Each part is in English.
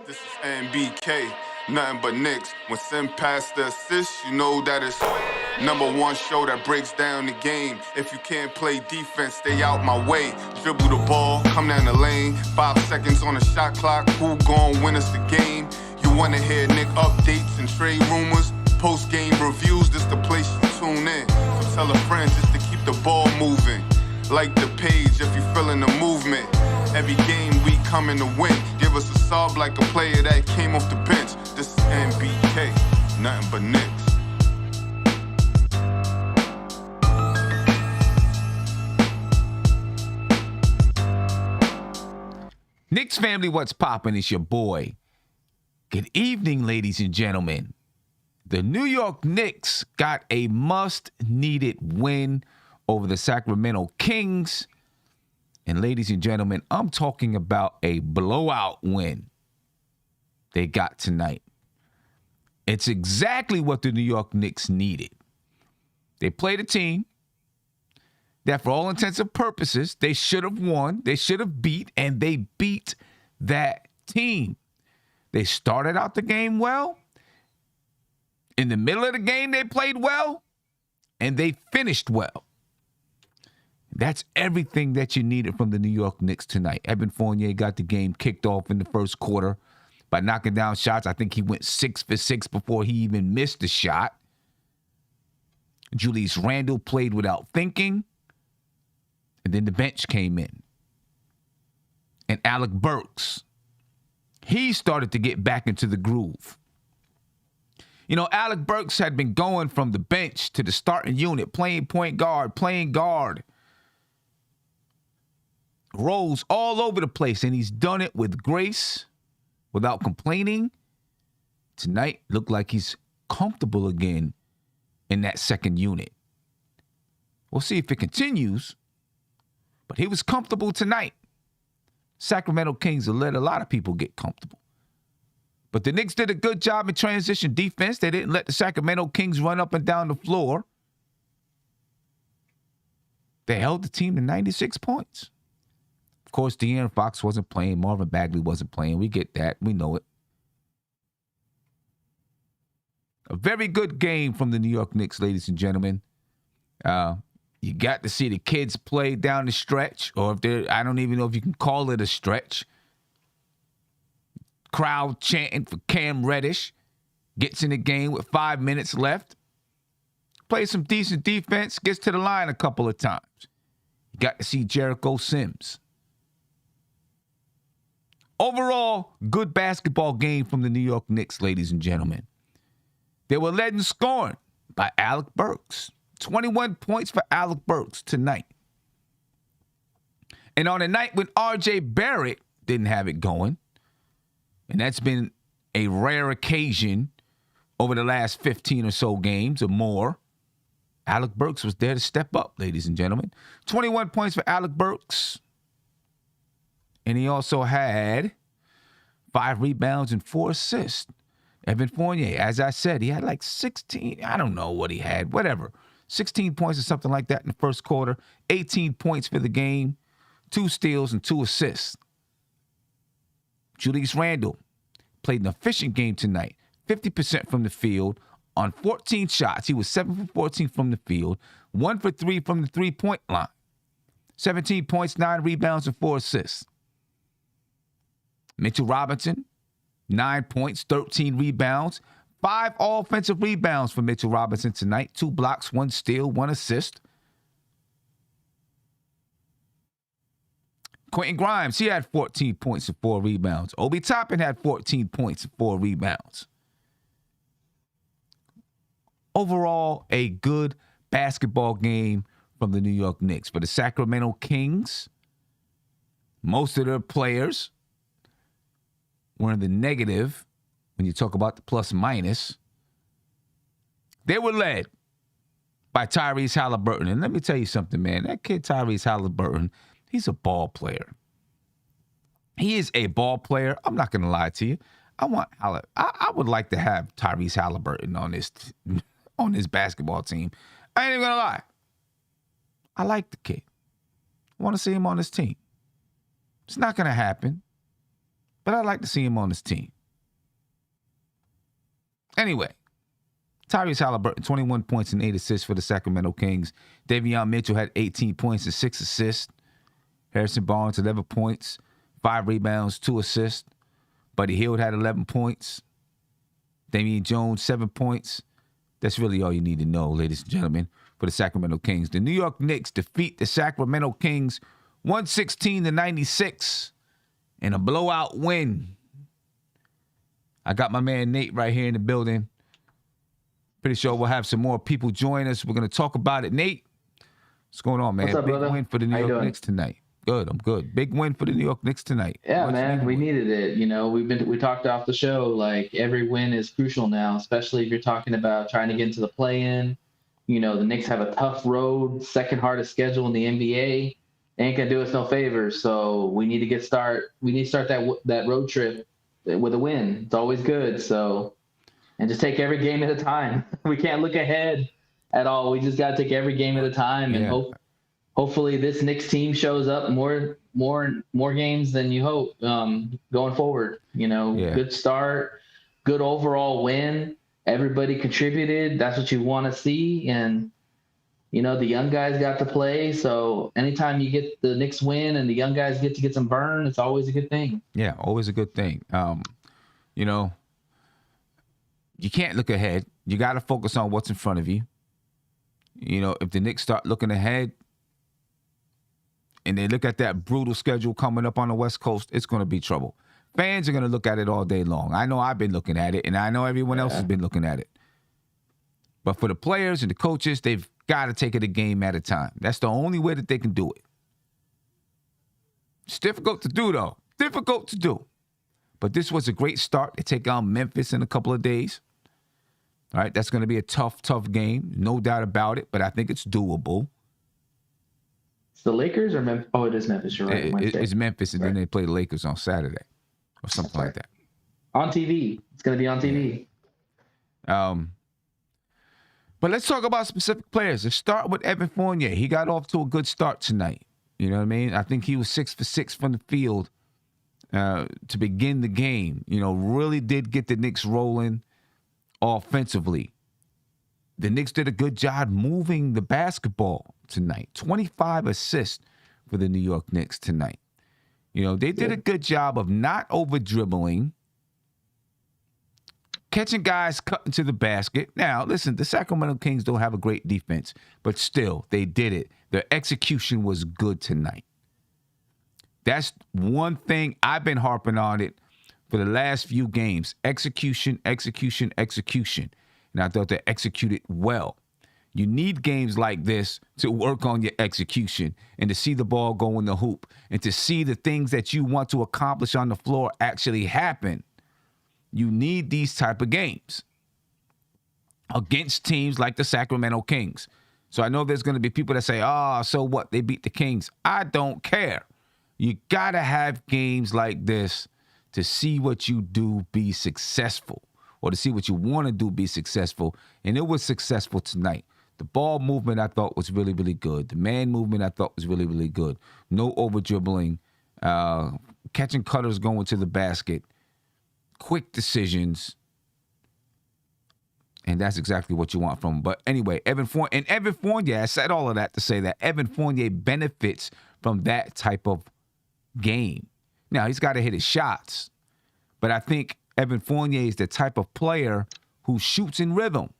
This is NBK, nothing but Knicks. When Sim passed the assist, you know that it's #1 show that breaks down the game. If you can't play defense, stay out my way. Dribble the ball, come down the lane. 5 seconds on the shot clock, who gon' win us the game? You wanna hear Nick updates and trade rumors? Post-game reviews, this the place you tune in. So tell a friend just to keep the ball moving. Like the page if you feeling the movement. Every game we coming to win. Give us a sub like a player that came off the bench. This is NBK, nothing but Knicks. Knicks family, what's poppin'? It's your boy. Good evening, ladies and gentlemen. The New York Knicks got a much-needed win over the Sacramento Kings. And ladies and gentlemen, I'm talking about a blowout win they got tonight. It's exactly what the New York Knicks needed. They played a team that, for all intents and purposes, they should have won, they should have beat, and they beat that team. They started out the game well. In the middle of the game, they played well, and they finished well. That's everything that you needed from the New York Knicks tonight. Evan Fournier got the game kicked off in the first quarter by knocking down shots. I think he went 6 for 6 before he even missed a shot. Julius Randle played without thinking. And then the bench came in. And Alec Burks, he started to get back into the groove. You know, Alec Burks had been going from the bench to the starting unit, playing point guard, playing guard. Roles all over the place, and he's done it with grace, without complaining. Tonight looked like he's comfortable again in that second unit. We'll see if it continues, but he was comfortable tonight. Sacramento Kings have let a lot of people get comfortable. But the Knicks did a good job in transition defense. They didn't let the Sacramento Kings run up and down the floor. They held the team to 96 points. Of course, De'Aaron Fox wasn't playing. Marvin Bagley wasn't playing. We get that. We know it. A very good game from the New York Knicks, ladies and gentlemen. You got to see the kids play down the stretch, or if they're, I don't even know if you can call it a stretch. Crowd chanting for Cam Reddish. Gets in the game with 5 minutes left. Plays some decent defense. Gets to the line a couple of times. You got to see Jericho Sims. Overall, good basketball game from the New York Knicks, ladies and gentlemen. They were led in scoring by Alec Burks. 21 points for Alec Burks tonight. And on a night when R.J. Barrett didn't have it going, and that's been a rare occasion over the last 15 or so games or more, Alec Burks was there to step up, ladies and gentlemen. 21 points for Alec Burks. And he also had 5 rebounds and 4 assists. Evan Fournier, as I said, he had like 16. I don't know what he had, whatever. 16 points or something like that in the first quarter. 18 points for the game. 2 steals and 2 assists. Julius Randle played an efficient game tonight. 50% from the field on 14 shots. He was 7 for 14 from the field. 1 for 3 from the three-point line. 17 points, 9 rebounds, and 4 assists. Mitchell Robinson, 9 points, 13 rebounds, 5 offensive rebounds for Mitchell Robinson tonight. 2 blocks, 1 steal, 1 assist. Quentin Grimes, he had 14 points and 4 rebounds. Obi Toppin had 14 points and 4 rebounds. Overall, a good basketball game from the New York Knicks. For the Sacramento Kings, most of their players were in the negative when you talk about the plus minus. They were led by Tyrese Halliburton. And let me tell you something, man. That kid Tyrese Halliburton, he's a ball player. He is a ball player. I'm not going to lie to you. I would like to have Tyrese Halliburton on this basketball team. I ain't even going to lie. I like the kid. I want to see him on this team. It's not going to happen. but I'd like to see him on this team. Anyway, Tyrese Halliburton, 21 points and 8 assists for the Sacramento Kings. Davion Mitchell had 18 points and 6 assists. Harrison Barnes, 11 points, 5 rebounds, 2 assists. Buddy Hield had 11 points. Damian Jones, 7 points. That's really all you need to know, ladies and gentlemen, for the Sacramento Kings. The New York Knicks defeat the Sacramento Kings 116-96 in a blowout win. I got my man Nate right here in the building. Pretty sure we'll have some more people join us. We're going to talk about it. Nate, what's going on, man? What's up, Big brother? win for the New York Knicks tonight. Good, I'm good. Big win for the New York Knicks tonight. Yeah, man, we needed it. You know, we talked off the show, like every win is crucial now, especially if you're talking about trying to get into the play-in. You know, the Knicks have a tough road, second hardest schedule in the NBA. They ain't gonna do us no favors, so we need to start that road trip with a win. It's always good. So, and just take every game at a time. We can't look ahead at all. We just got to take every game at a time and hopefully this Knicks team shows up more games than you hope going forward. You know, Good start, good overall win. Everybody contributed. That's what you want to see. And, you know, the young guys got to play. So anytime you get the Knicks win and the young guys get to get some burn, it's always a good thing. Yeah, always a good thing. You know, you can't look ahead. You got to focus on what's in front of you. You know, if the Knicks start looking ahead, and they look at that brutal schedule coming up on the West Coast, it's going to be trouble. Fans are going to look at it all day long. I know I've been looking at it, and I know everyone else has been looking at it. But for the players and the coaches, they've got to take it a game at a time. That's the only way that they can do it. It's difficult to do, though. Difficult to do. But this was a great start. They take on Memphis in a couple of days. All right, that's going to be a tough, tough game. No doubt about it, but I think it's doable. The Lakers or Memphis? Oh, it is Memphis. You're right. It's Memphis, and then they play the Lakers on Saturday or something like that. On TV. It's going to be on TV. But let's talk about specific players. Let's start with Evan Fournier. He got off to a good start tonight. You know what I mean? I think he was 6 for 6 from the field to begin the game. You know, really did get the Knicks rolling offensively. The Knicks did a good job moving the basketball tonight. 25 assists for the New York Knicks tonight. You know, they did a good job of not over-dribbling, catching guys cutting to the basket. Now, listen, the Sacramento Kings don't have a great defense, but still, they did it. Their execution was good tonight. That's one thing I've been harping on it for the last few games. Execution, execution, execution. And I thought they executed well. You need games like this to work on your execution and to see the ball go in the hoop and to see the things that you want to accomplish on the floor actually happen. You need these type of games against teams like the Sacramento Kings. So I know there's going to be people that say, so what? They beat the Kings. I don't care. You got to have games like this to see what you do be successful, or to see what you want to do be successful. And it was successful tonight. The ball movement I thought was really, really good. The man movement I thought was really, really good. No over-dribbling, catching cutters going to the basket, quick decisions. And that's exactly what you want from him. But anyway, Evan Fournier, I said all of that to say that Evan Fournier benefits from that type of game. Now, he's got to hit his shots. But I think Evan Fournier is the type of player who shoots in rhythm.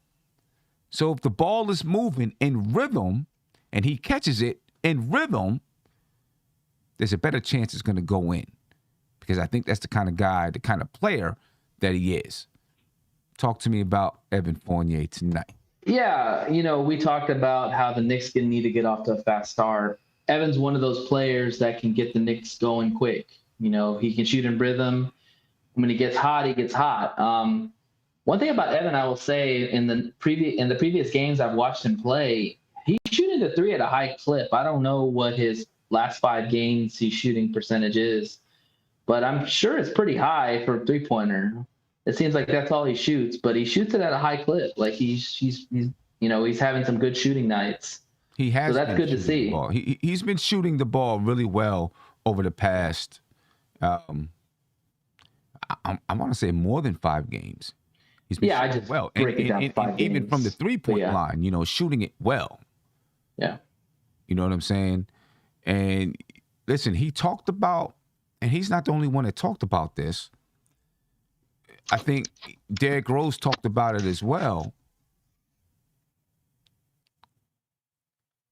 So if the ball is moving in rhythm and he catches it in rhythm, there's a better chance it's going to go in. Because I think that's the kind of guy, the kind of player that he is. Talk to me about Evan Fournier tonight. Yeah, you know, we talked about how the Knicks need to get off to a fast start. Evan's one of those players that can get the Knicks going quick. You know, he can shoot in rhythm. When he gets hot, he gets hot. One thing about Evan, I will say, in the previous games I've watched him play, he's shooting the three at a high clip. I don't know what his last 5 games he's shooting percentage is, but I'm sure it's pretty high for a three-pointer. It seems like that's all he shoots, but he shoots it at a high clip. Like he's having some good shooting nights. He has. So that's good to see. He's been shooting the ball really well over the past I want to say more than 5 games. He's been I shooting just well. break it down to 5 games. Even from the 3-point line, shooting it well. Yeah. You know what I'm saying? And listen, he talked about, and he's not the only one that talked about this. I think Derrick Rose talked about it as well.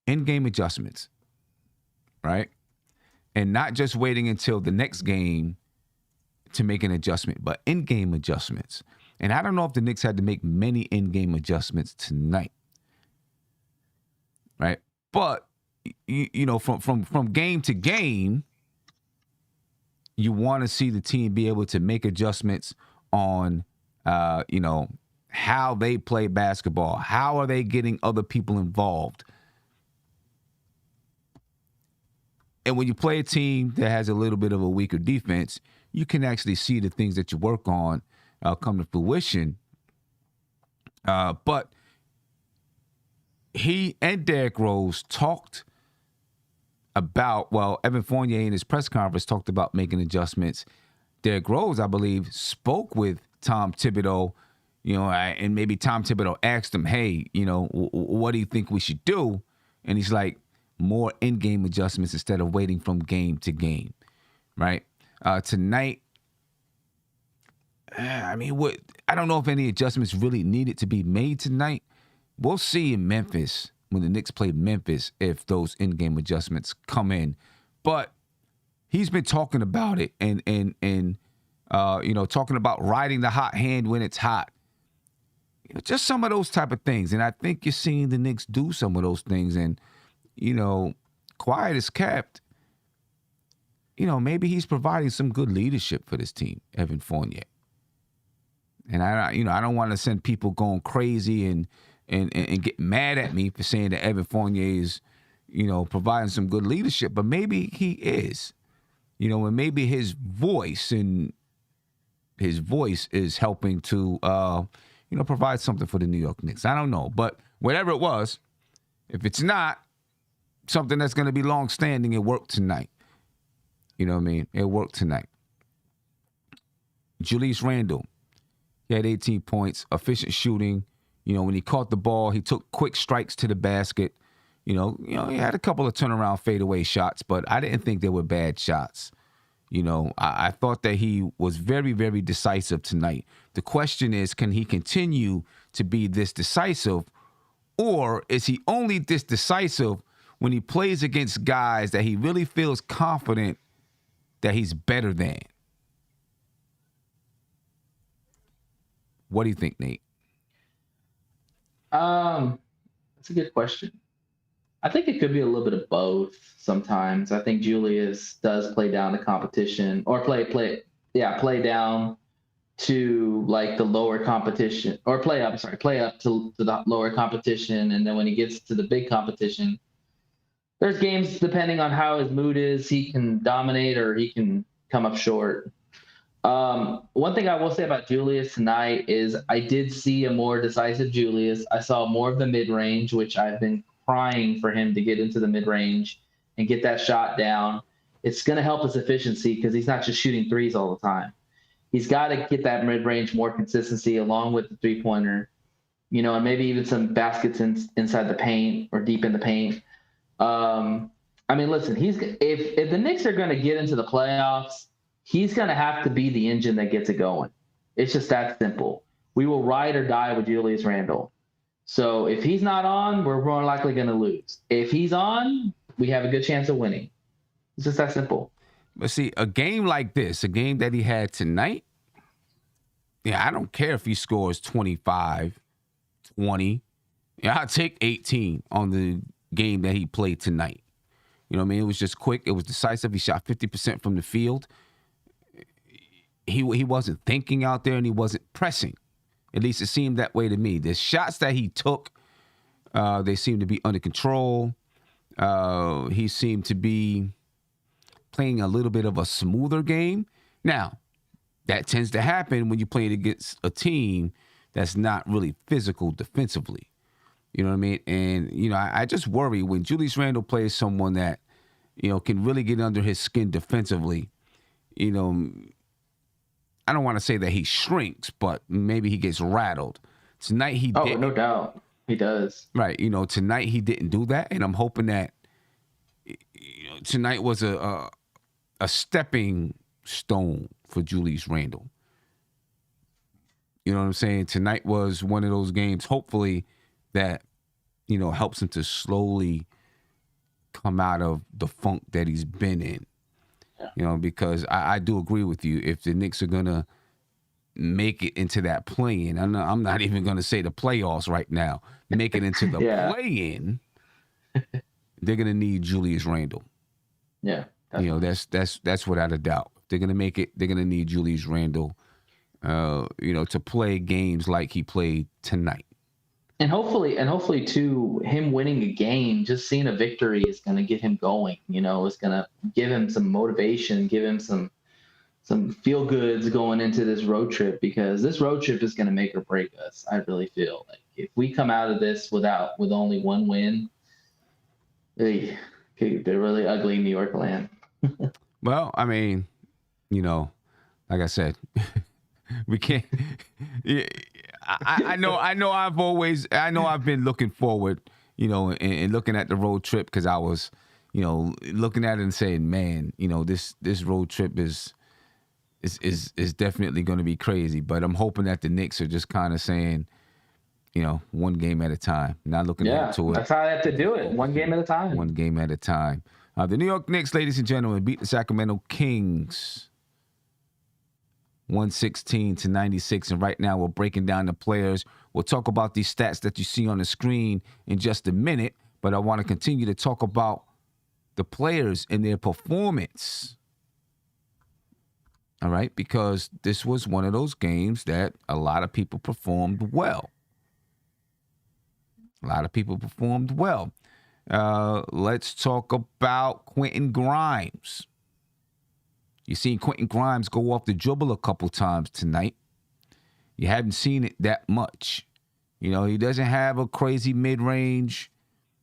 In-game adjustments, right? And not just waiting until the next game to make an adjustment, but in-game adjustments. And I don't know if the Knicks had to make many in-game adjustments tonight, right? But from game to game, you want to see the team be able to make adjustments on, how they play basketball. How are they getting other people involved? And when you play a team that has a little bit of a weaker defense, you can actually see the things that you work on come to fruition. But he and Derrick Rose talked about, Evan Fournier in his press conference talked about making adjustments. Derrick Rose, I believe, spoke with Tom Thibodeau, and maybe Tom Thibodeau asked him, hey, what do you think we should do? And he's like, more in-game adjustments instead of waiting from game to game, right? Tonight, I don't know if any adjustments really needed to be made tonight. We'll see in Memphis, when the Knicks play Memphis, if those in-game adjustments come in. But he's been talking about it and talking about riding the hot hand when it's hot. Just some of those type of things. And I think you're seeing the Knicks do some of those things. And quiet as kept, maybe he's providing some good leadership for this team, Evan Fournier. And I don't want to send people going crazy and get mad at me for saying that Evan Fournier is, providing some good leadership, but maybe he is, and maybe his voice is helping to, provide something for the New York Knicks. I don't know, but whatever it was, if it's not something that's going to be long-standing, it worked tonight. You know what I mean? It worked tonight. Julius Randle, he had 18 points, efficient shooting. When he caught the ball, he took quick strikes to the basket. He had a couple of turnaround fadeaway shots, but I didn't think they were bad shots. I thought that he was very, very decisive tonight. The question is, can he continue to be this decisive, or is he only this decisive when he plays against guys that he really feels confident that he's better than? What do you think, Nate? That's a good question. I think it could be a little bit of both sometimes. I think Julius does play down the competition, or play down to like the lower competition, or play up to the lower competition. And then when he gets to the big competition, there's games, depending on how his mood is, he can dominate or he can come up short. One thing I will say about Julius tonight is I did see a more decisive Julius. I saw more of the mid-range, which I've been crying for him to get into the mid-range and get that shot down. It's going to help his efficiency because he's not just shooting threes all the time. He's got to get that mid-range more consistency along with the three-pointer, and maybe even some baskets inside the paint or deep in the paint. Listen, if the Knicks are going to get into the playoffs, he's going to have to be the engine that gets it going. It's just that simple. We will ride or die with Julius Randle. So if he's not on, we're more likely going to lose. If he's on, we have a good chance of winning. It's just that simple. But see, a game like this, a game that he had tonight, I don't care if he scores 25, 20. I'll take 18 on the game that he played tonight. It was just quick. It was decisive. He shot 50% from the field. He wasn't thinking out there, and he wasn't pressing. At least it seemed that way to me. The shots that he took, they seemed to be under control. He seemed to be playing a little bit of a smoother game. Now, that tends to happen when you play against a team that's not really physical defensively. You know what I mean? And, I just worry when Julius Randle plays someone that, can really get under his skin defensively, I don't want to say that he shrinks, but maybe he gets rattled. Tonight he Oh, didn't. no doubt. He does. Right. Tonight he didn't do that. And I'm hoping that tonight was a stepping stone for Julius Randle. You know what I'm saying? Tonight was one of those games, hopefully, that, helps him to slowly come out of the funk that he's been in. Yeah. Because I do agree with you. If the Knicks are going to make it into that play-in, I'm not even going to say the playoffs right now, make it into the play-in, they're going to need Julius Randle. Yeah. Definitely. That's without a doubt. If they're going to make it, they're going to need Julius Randle, to play games like he played tonight. And hopefully too, him winning a game, just seeing a victory is going to get him going. It's going to give him some motivation, give him some feel goods going into this road trip, because this road trip is going to make or break us. I really feel like if we come out of this with only one win, they're really ugly New York land. Well, I mean, like I said, we can't. I know. I've been looking forward, and looking at the road trip, because I was, looking at it and saying, man, this road trip is definitely going to be crazy. But I'm hoping that the Knicks are just kind of saying, one game at a time, not looking into it. That's how I have to do it. One game at a time. One game at a time. The New York Knicks, ladies and gentlemen, beat the Sacramento Kings 116-96. And right now we're breaking down the players. We'll talk about these stats that you see on the screen in just a minute. But I want to continue to talk about the players and their performance. All right, because this was one of those games that a lot of people performed well. Let's talk about Quentin Grimes. You've seen Quentin Grimes go off the dribble a couple times tonight. You haven't seen it that much. He doesn't have a crazy mid-range.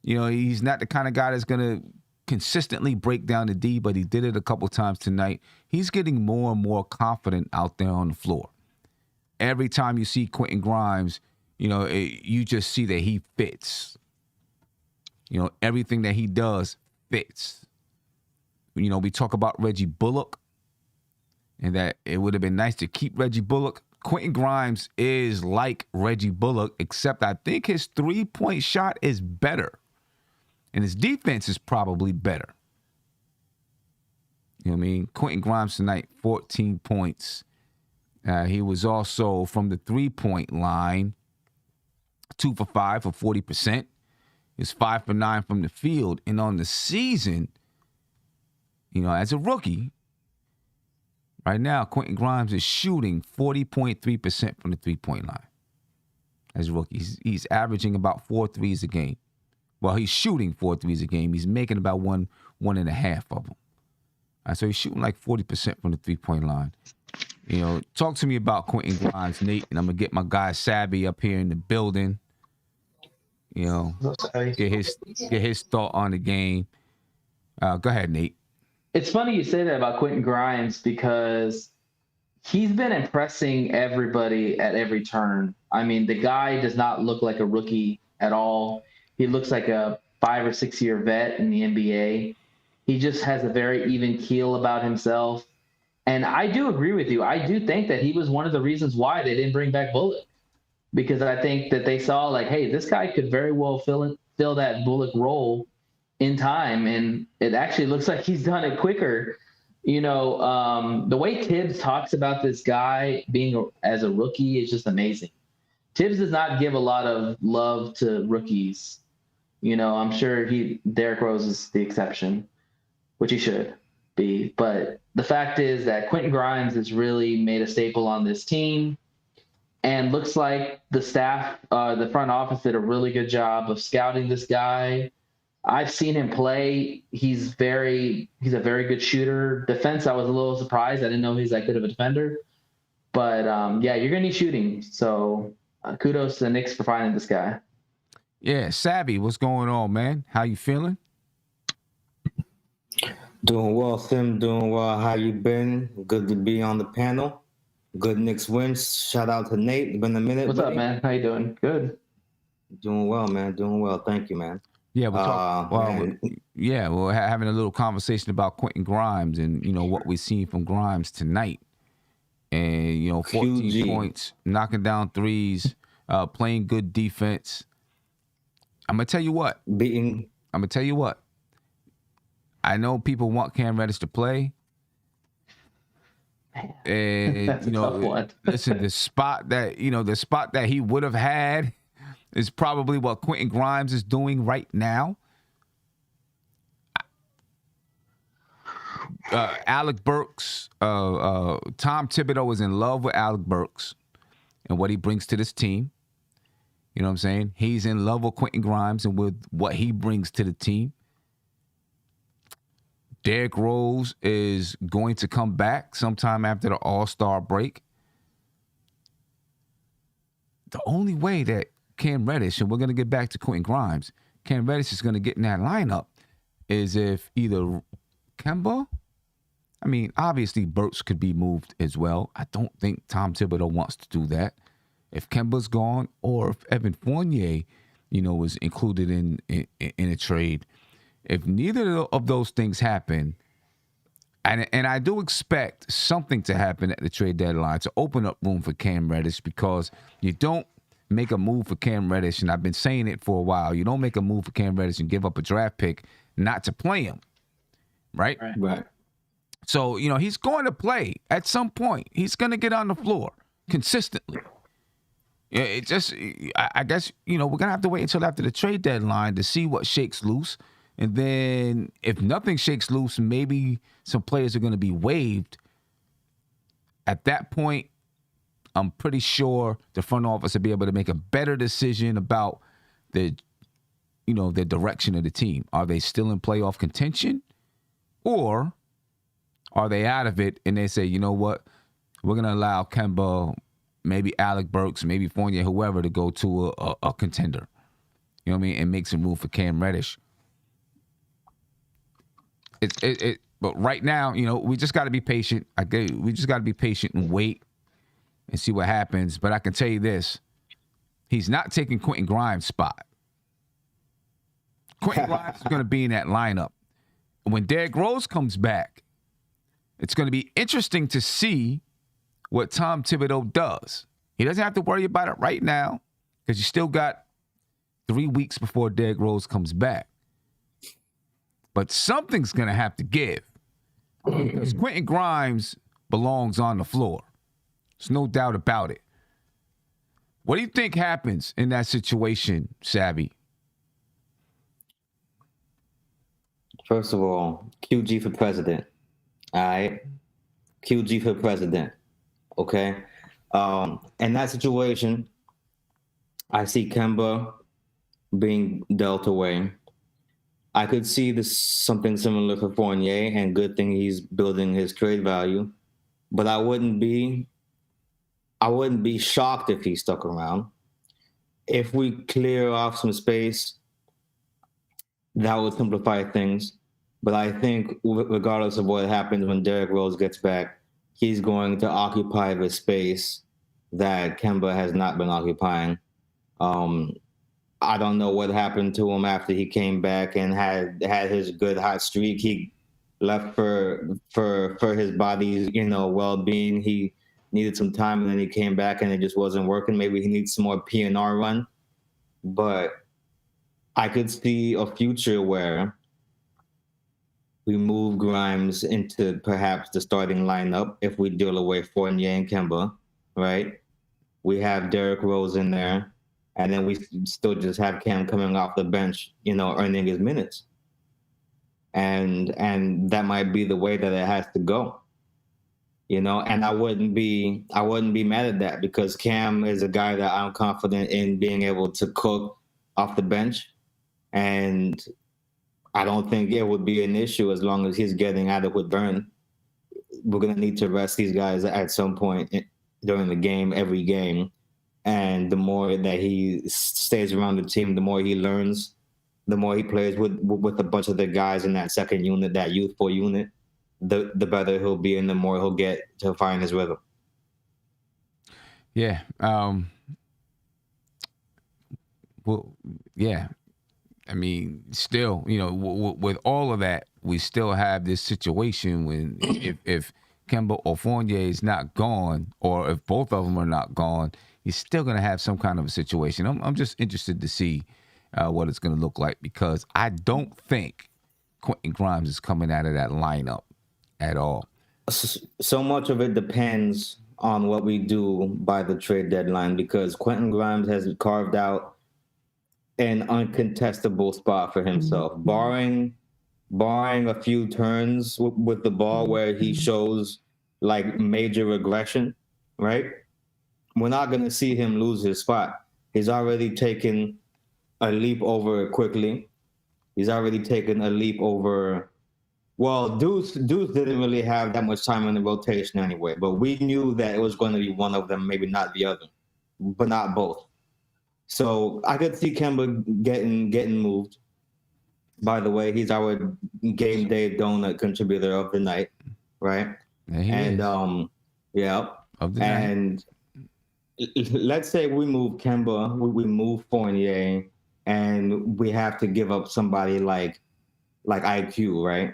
He's not the kind of guy that's going to consistently break down the D, but he did it a couple times tonight. He's getting more and more confident out there on the floor. Every time you see Quentin Grimes, you just see that he fits. Everything that he does fits. We talk about Reggie Bullock, and that it would have been nice to keep Reggie Bullock. Quentin Grimes is like Reggie Bullock, except I think his three-point shot is better. And his defense is probably better. You know what I mean? Quentin Grimes tonight, 14 points. He was also from the three-point line, 2 for 5 for 40%. He's 5 for 9 from the field. And on the season, as a rookie, right now, Quentin Grimes is shooting 40.3% from the three-point line. As a rookie, he's averaging about 4 threes a game. Well, he's shooting 4 threes a game. He's making about one and a half of them. So he's shooting like 40% from the three-point line. Talk to me about Quentin Grimes, Nate, and I'm going to get my guy Sabby up here in the building. Get his thought on the game. Go ahead, Nate. It's funny you say that about Quentin Grimes, because he's been impressing everybody at every turn. I mean, the guy does not look like a rookie at all. He looks like a 5 or 6 year vet in the NBA. He just has a very even keel about himself. And I do agree with you. I do think that he was one of the reasons why they didn't bring back Bullock, because I think that they saw like, hey, this guy could very well fill that Bullock role in time. And it actually looks like he's done it quicker. The way Tibbs talks about this guy being as a rookie is just amazing. Tibbs does not give a lot of love to rookies. I'm sure Derrick Rose is the exception, which he should be. But the fact is that Quentin Grimes has really made a staple on this team, and looks like the staff, the front office, did a really good job of scouting this guy. I've seen him play. He's a very good shooter. Defense, I was a little surprised. I didn't know he's that good of a defender. But you're gonna need shooting. So kudos to the Knicks for finding this guy. Yeah, Sabby, what's going on, man? How you feeling? Doing well, Sim. Doing well. How you been? Good to be on the panel. Good Knicks wins. Shout out to Nate. It's been a minute. What's buddy. up, man? How you doing? Good. Doing well, man. Doing well. Thank you, man. Yeah, we're talking. Man. We're having a little conversation about Quentin Grimes and what we've seen from Grimes tonight, and 14 QG. points, knocking down threes, playing good defense. I'm gonna tell you what. I know people want Cam Reddish to play. And listen, the spot that he would have had is probably what Quentin Grimes is doing right now. Alec Burks, Tom Thibodeau is in love with Alec Burks and what he brings to this team. You know what I'm saying? He's in love with Quentin Grimes and with what he brings to the team. Derrick Rose is going to come back sometime after the All-Star break. The only way that Cam Reddish, and we're going to get back to Quentin Grimes, Cam Reddish is going to get in that lineup is if either Kemba, obviously Burks could be moved as well. I don't think Tom Thibodeau wants to do that. If Kemba's gone or if Evan Fournier, was included in a trade. If neither of those things happen, and I do expect something to happen at the trade deadline to open up room for Cam Reddish, because you don't make a move for Cam Reddish, and I've been saying it for a while, you don't make a move for Cam Reddish and give up a draft pick not to play him, right? Right. So, he's going to play at some point. He's going to get on the floor consistently. I guess, we're going to have to wait until after the trade deadline to see what shakes loose. And then if nothing shakes loose, maybe some players are going to be waived. At that point, I'm pretty sure the front office will be able to make a better decision about the direction of the team. Are they still in playoff contention? Or are they out of it and they say, you know what, we're going to allow Kemba, maybe Alec Burks, maybe Fournier, whoever, to go to a contender. You know what I mean? And make some room for Cam Reddish. But right now, we just got to be patient. We just got to be patient and wait and see what happens. But I can tell you this: he's not taking Quentin Grimes' spot. Quentin Grimes is going to be in that lineup. When Derrick Rose comes back, it's going to be interesting to see what Tom Thibodeau does. He doesn't have to worry about it right now because you still got 3 weeks before Derrick Rose comes back. But something's going to have to give because Quentin Grimes belongs on the floor. There's no doubt about it. What do you think happens in that situation, Savvy? First of all, QG for president. All right? QG for president. Okay? In that situation, I see Kemba being dealt away. I could see this something similar for Fournier, and good thing he's building his trade value. But I wouldn't be shocked if he stuck around. If we clear off some space, that would simplify things. But I think regardless of what happens when Derrick Rose gets back, he's going to occupy the space that Kemba has not been occupying. I don't know what happened to him after he came back and had his good hot streak. He left for his body's well-being. He needed some time, and then he came back and it just wasn't working. Maybe he needs some more P&R run. But I could see a future where we move Grimes into perhaps the starting lineup if we deal away Fournier and Kemba, right? We have Derrick Rose in there. And then we still just have Cam coming off the bench, earning his minutes. And that might be the way that it has to go. And I wouldn't be mad at that because Cam is a guy that I'm confident in being able to cook off the bench. And I don't think it would be an issue as long as he's getting adequate burn. We're going to need to rest these guys at some point during the game, every game. And the more that he stays around the team, the more he learns, the more he plays with a bunch of the guys in that second unit, that youthful unit, the better he'll be and the more he'll get to find his rhythm. Yeah. Well, yeah. I mean, still, with all of that, we still have this situation when if Kemba or Fournier is not gone, or if both of them are not gone, you're still going to have some kind of a situation. I'm just interested to see what it's going to look like, because I don't think Quentin Grimes is coming out of that lineup at all. So much of it depends on what we do by the trade deadline, because Quentin Grimes has carved out an uncontestable spot for himself, barring a few turns with the ball where he shows like major regression, right? We're not going to see him lose his spot. He's already taken a leap over quickly. He's already taken a leap over. Well, Deuce didn't really have that much time in the rotation anyway, but we knew that it was going to be one of them, maybe not the other, but not both. So I could see Kemba getting moved. By the way, he's our game day donut contributor of the night, right? And yeah. Of the and night. Let's say we move Kemba, we move Fournier, and we have to give up somebody like IQ, right?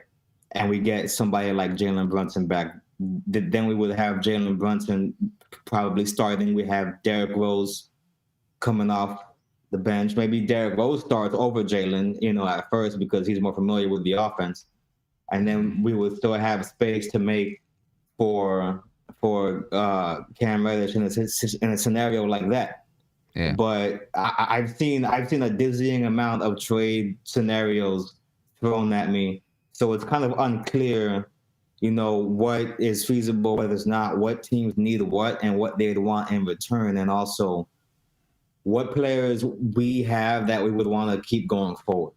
And we get somebody like Jalen Brunson back. Then we would have Jalen Brunson probably starting. We have Derrick Rose coming off the bench. Maybe Derrick Rose starts over Jalen, at first, because he's more familiar with the offense. And then we would still have space to make for Cam Reddish in a scenario like that. Yeah. But I've seen a dizzying amount of trade scenarios thrown at me, so it's kind of unclear, what is feasible, what is not, what teams need what, and what they'd want in return, and also what players we have that we would want to keep going forward.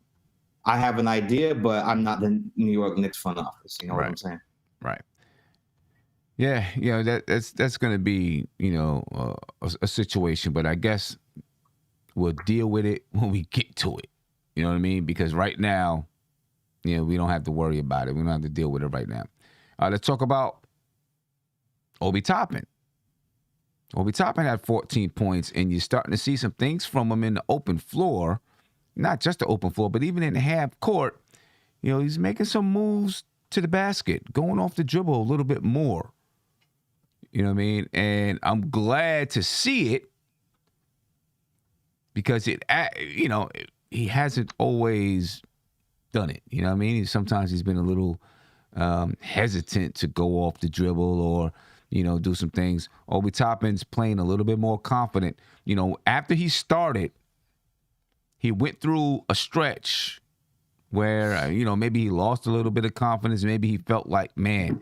I have an idea, but I'm not the New York Knicks front office. You know what I'm saying? Right. Yeah, that's going to be, a situation, but I guess we'll deal with it when we get to it. You know what I mean? Because right now, we don't have to worry about it. We don't have to deal with it right now. Let's talk about Obi Toppin. Obi Toppin had 14 points, and you're starting to see some things from him in the open floor. Not just the open floor, but even in the half court. He's making some moves to the basket, going off the dribble a little bit more. You know what I mean? And I'm glad to see it, because he hasn't always done it. You know what I mean? Sometimes he's been a little hesitant to go off the dribble or, do some things. Obi Toppin's playing a little bit more confident. After he started, he went through a stretch where, maybe he lost a little bit of confidence. Maybe he felt like, man,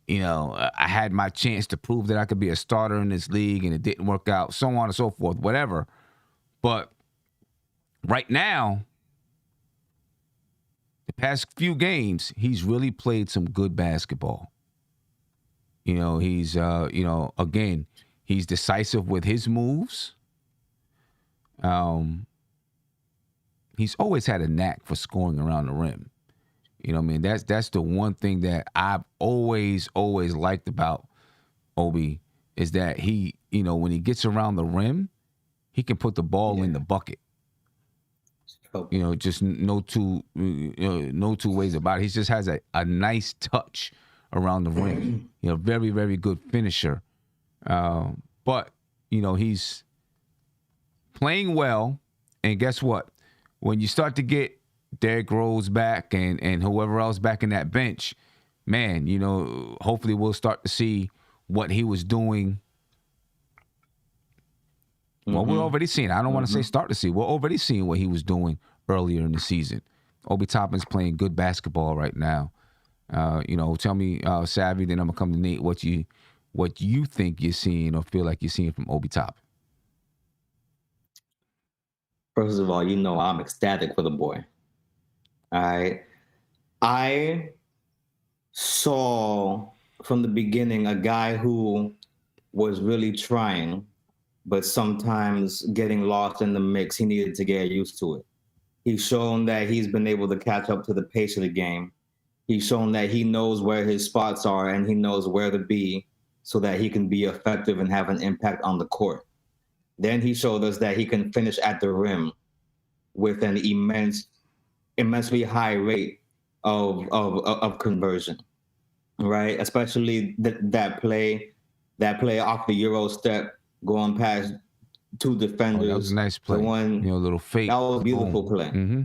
I had my chance to prove that I could be a starter in this league, and it didn't work out, so on and so forth, whatever. But right now, the past few games, he's really played some good basketball. He's, again, he's decisive with his moves. He's always had a knack for scoring around the rim. That's the one thing that I've always liked about Obi, is that he, when he gets around the rim, he can put the ball in the bucket. Just no two ways about it. He just has a nice touch around the rim. Very, very good finisher. But, he's playing well. And guess what? When you start to get Derrick Rose back and whoever else back in that bench, man, hopefully we'll start to see what he was doing. Well, we're already seeing. I don't want to say start to see. We're already seeing what he was doing earlier in the season. Obi Toppin's playing good basketball right now. Tell me, Savvy, then I'm gonna come to Nate. What you think you're seeing or feel like you're seeing from Obi Toppin? First of all, I'm ecstatic for the boy. I saw from the beginning a guy who was really trying, but sometimes getting lost in the mix. He needed to get used to it. He's shown that he's been able to catch up to the pace of the game. He's shown that he knows where his spots are and he knows where to be so that he can be effective and have an impact on the court. Then he showed us that he can finish at the rim with an immensely high rate of conversion, right? Especially that play off the Euro step, going past two defenders. That was a nice play. The one, little fake. That was a beautiful play. Mm-hmm.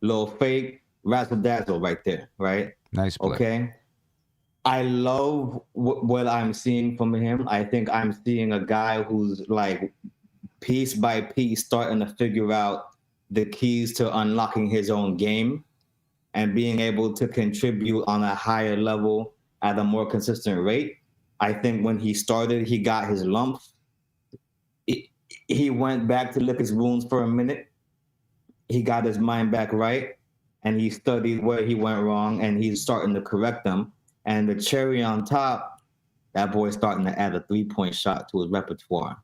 Little fake, razzle dazzle right there, right? Nice play. Okay. I love what I'm seeing from him. I think I'm seeing a guy who's like piece by piece starting to figure out the keys to unlocking his own game and being able to contribute on a higher level at a more consistent rate. I think when he started, he got his lumps. He went back to lick his wounds for a minute. He got his mind back right, and he studied where he went wrong, and he's starting to correct them. And the cherry on top, that boy's starting to add a 3-point shot to his repertoire.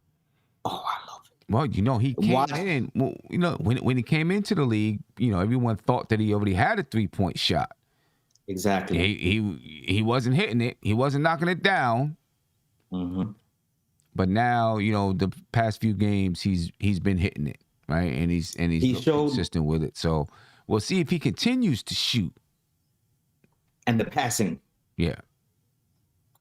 Oh, I love it. Well, he came in. Well, when he came into the league, everyone thought that he already had a 3-point shot. Exactly. He wasn't hitting it. He wasn't knocking it down. Mm-hmm. But now, the past few games, he's been hitting it, right? And he's consistent with it. So we'll see if he continues to shoot. And the passing. Yeah.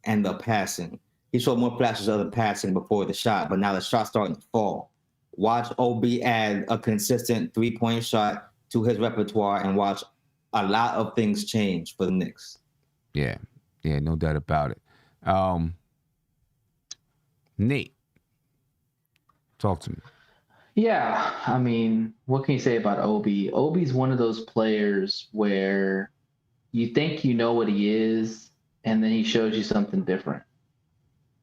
And the passing. He showed more flashes of the passing before the shot, but now the shot's starting to fall. Watch OB add a consistent 3-point shot to his repertoire and watch a lot of things change for the Knicks. Yeah, no doubt about it. Nate, talk to me. Yeah, I mean, what can you say about Obi? Obi's one of those players where you think you know what he is, and then he shows you something different.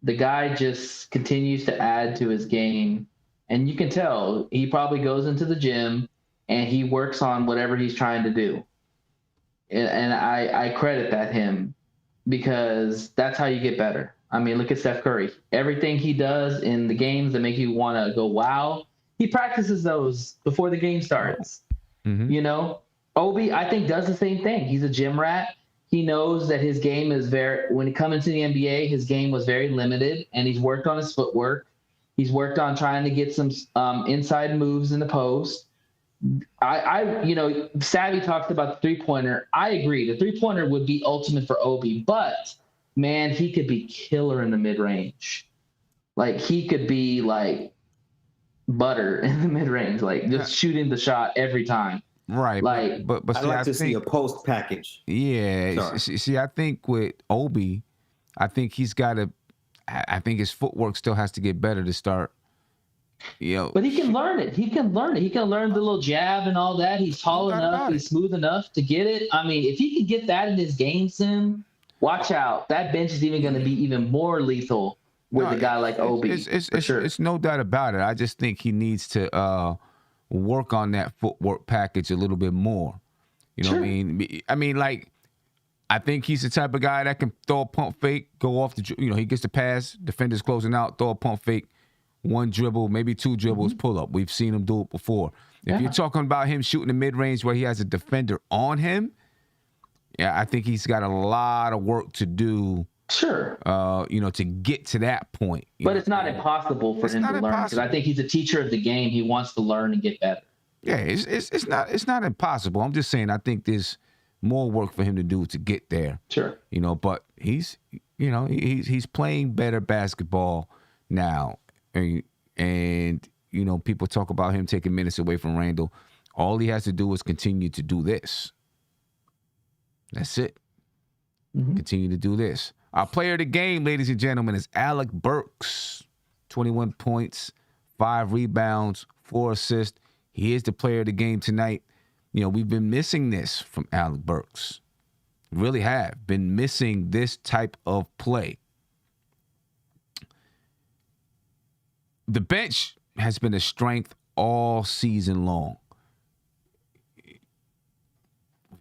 The guy just continues to add to his game, and you can tell he probably goes into the gym and he works on whatever he's trying to do. And I credit that him, because that's how you get better. I mean, look at Steph Curry. Everything he does in the games that make you want to go, wow, he practices those before the game starts. Mm-hmm. Obi, I think, does the same thing. He's a gym rat. He knows that his game is when he comes into the NBA, his game was very limited, and he's worked on his footwork. He's worked on trying to get some inside moves in the post. Savvy talked about the 3-pointer. I agree. The 3-pointer would be ultimate for Obi, but man, he could be killer in the mid-range. Like, he could be like butter in the mid-range, like just shooting the shot every time. Right. Like, but I'd like to see a post package. Yeah. See, I think with Obi, I think his footwork still has to get better to start. But he can learn it. He can learn the little jab and all that. He's tall enough. He's smooth enough to get it. I mean, if he can get that in his game sim, watch out. That bench is even going to be even more lethal with a guy like Obi. It's no doubt about it. I just think he needs to work on that footwork package a little bit more. You know what I mean? I mean, like, I think he's the type of guy that can throw a pump fake, go off he gets the pass, defenders closing out, throw a pump fake, one dribble, maybe 2 dribbles, pull up. We've seen him do it before. If you're talking about him shooting the mid-range where he has a defender on him, I think he's got a lot of work to do. Sure. To get to that point. But it's not impossible for him to learn, because I think he's a teacher of the game. He wants to learn and get better. Yeah, it's not impossible. I'm just saying I think there's more work for him to do to get there. Sure. But he's playing better basketball now. And people talk about him taking minutes away from Randle. All he has to do is continue to do this. That's it. Mm-hmm. Continue to do this. Our player of the game, ladies and gentlemen, is Alec Burks. 21 points, 5 rebounds, 4 assists. He is the player of the game tonight. We've been missing this from Alec Burks. Really have been missing this type of play. The bench has been a strength all season long.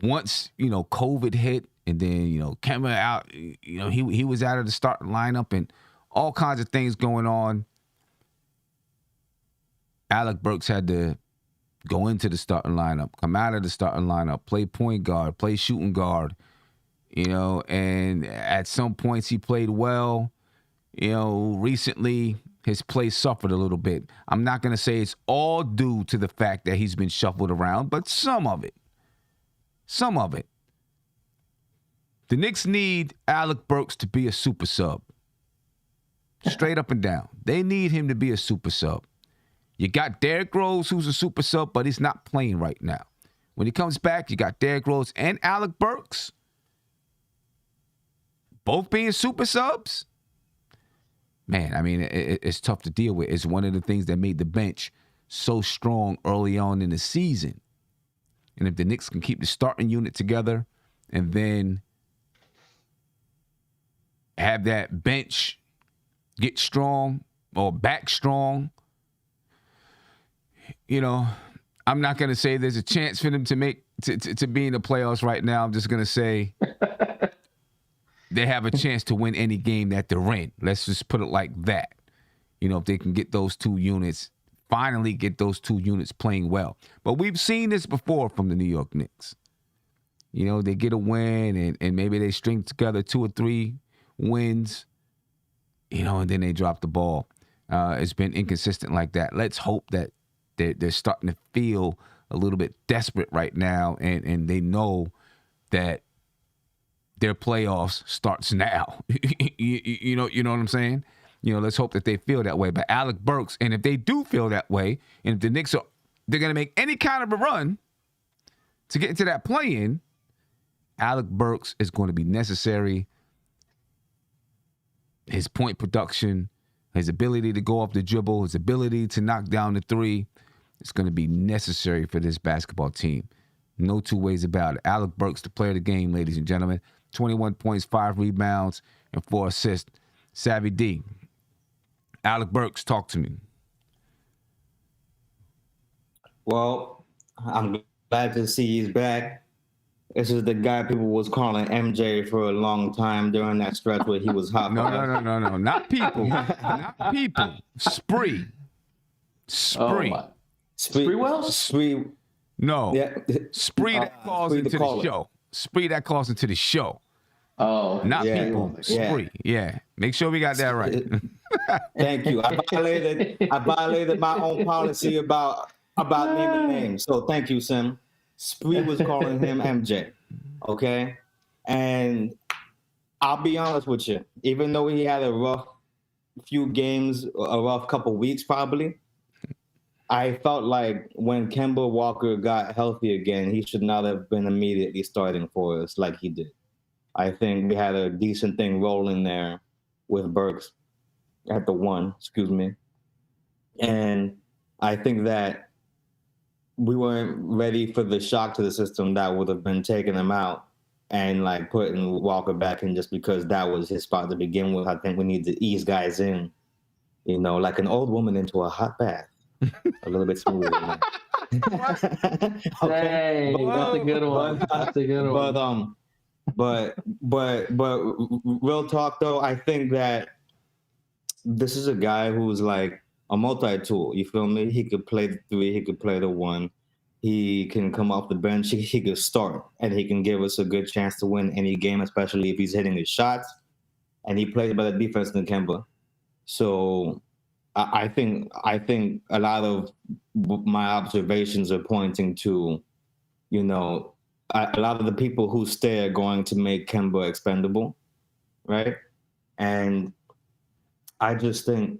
Once, COVID hit, and then, Kemba out, he was out of the starting lineup and all kinds of things going on. Alec Burks had to go into the starting lineup, come out of the starting lineup, play point guard, play shooting guard, and at some points he played well. recently his play suffered a little bit. I'm not going to say it's all due to the fact that he's been shuffled around, but some of it. Some of it. The Knicks need Alec Burks to be a super sub. Straight up and down. They need him to be a super sub. You got Derrick Rose, who's a super sub, but he's not playing right now. When he comes back, you got Derrick Rose and Alec Burks, both being super subs. Man, I mean, it's tough to deal with. It's one of the things that made the bench so strong early on in the season. And if the Knicks can keep the starting unit together and then have that bench get strong or back strong, I'm not going to say there's a chance for them to make to be in the playoffs right now. I'm just going to say they have a chance to win any game that they're in. Let's just put it like that. If they can get those two units, finally get those two units playing well. But we've seen this before from the New York Knicks. They get a win and maybe they string together 2 or 3 wins, and then they drop the ball. It's been inconsistent like that. Let's hope that they're starting to feel a little bit desperate right now, and they know that their playoffs starts now. you know what I'm saying? Let's hope that they feel that way. But Alec Burks, and if they do feel that way, and if the Knicks they're going to make any kind of a run to get into that play-in, Alec Burks is going to be necessary. His point production, his ability to go off the dribble, his ability to knock down the three, it's going to be necessary for this basketball team. No two ways about it. Alec Burks, the player of the game, ladies and gentlemen. 21 points, 5 rebounds, and 4 assists. Savvy D. Alec Burks, talk to me. Well, I'm glad to see he's back. This is the guy people was calling MJ for a long time during that stretch where he was hot. No. Not people. Not people. Spree. Oh, Spreewell? Spree. No. Yeah. Spree that calls Spree into the show. Spree that calls into the show. Oh. Not yeah, people. yeah. Spree. Yeah. Make sure we got that right. Thank you. I violated my own policy about naming names. So thank you, Sim. Spree was calling him MJ. Okay? And I'll be honest with you. Even though he had a rough few games, a rough couple weeks probably, I felt like when Kemba Walker got healthy again, he should not have been immediately starting for us like he did. I think we had a decent thing rolling there with Burks at the 1, And I think that we weren't ready for the shock to the system that would have been taking him out and like putting Walker back in just because that was his spot to begin with. I think we need to ease guys in, like an old woman into a hot bath. A little bit smoother. Okay. Hey, that's a good one. That's a good one. But real talk though, I think that this is a guy who's like a multi-tool. You feel me? He could play the 3, he could play the 1. He can come off the bench, he could start, and he can give us a good chance to win any game, especially if he's hitting his shots. And he plays better defense than Kemba. So I think a lot of my observations are pointing to, a lot of the people who stay are going to make Kemba expendable, right? And I just think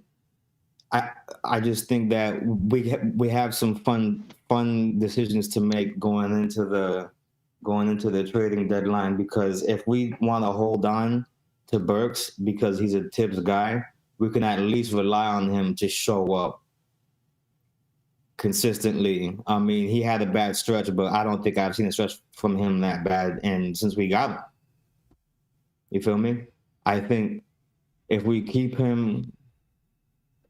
that we have some fun decisions to make going into the trading deadline, because if we want to hold on to Burks because he's a Tibbs guy, we can at least rely on him to show up consistently. I mean, he had a bad stretch, but I don't think I've seen a stretch from him that bad. And since we got him, you feel me? I think if we keep him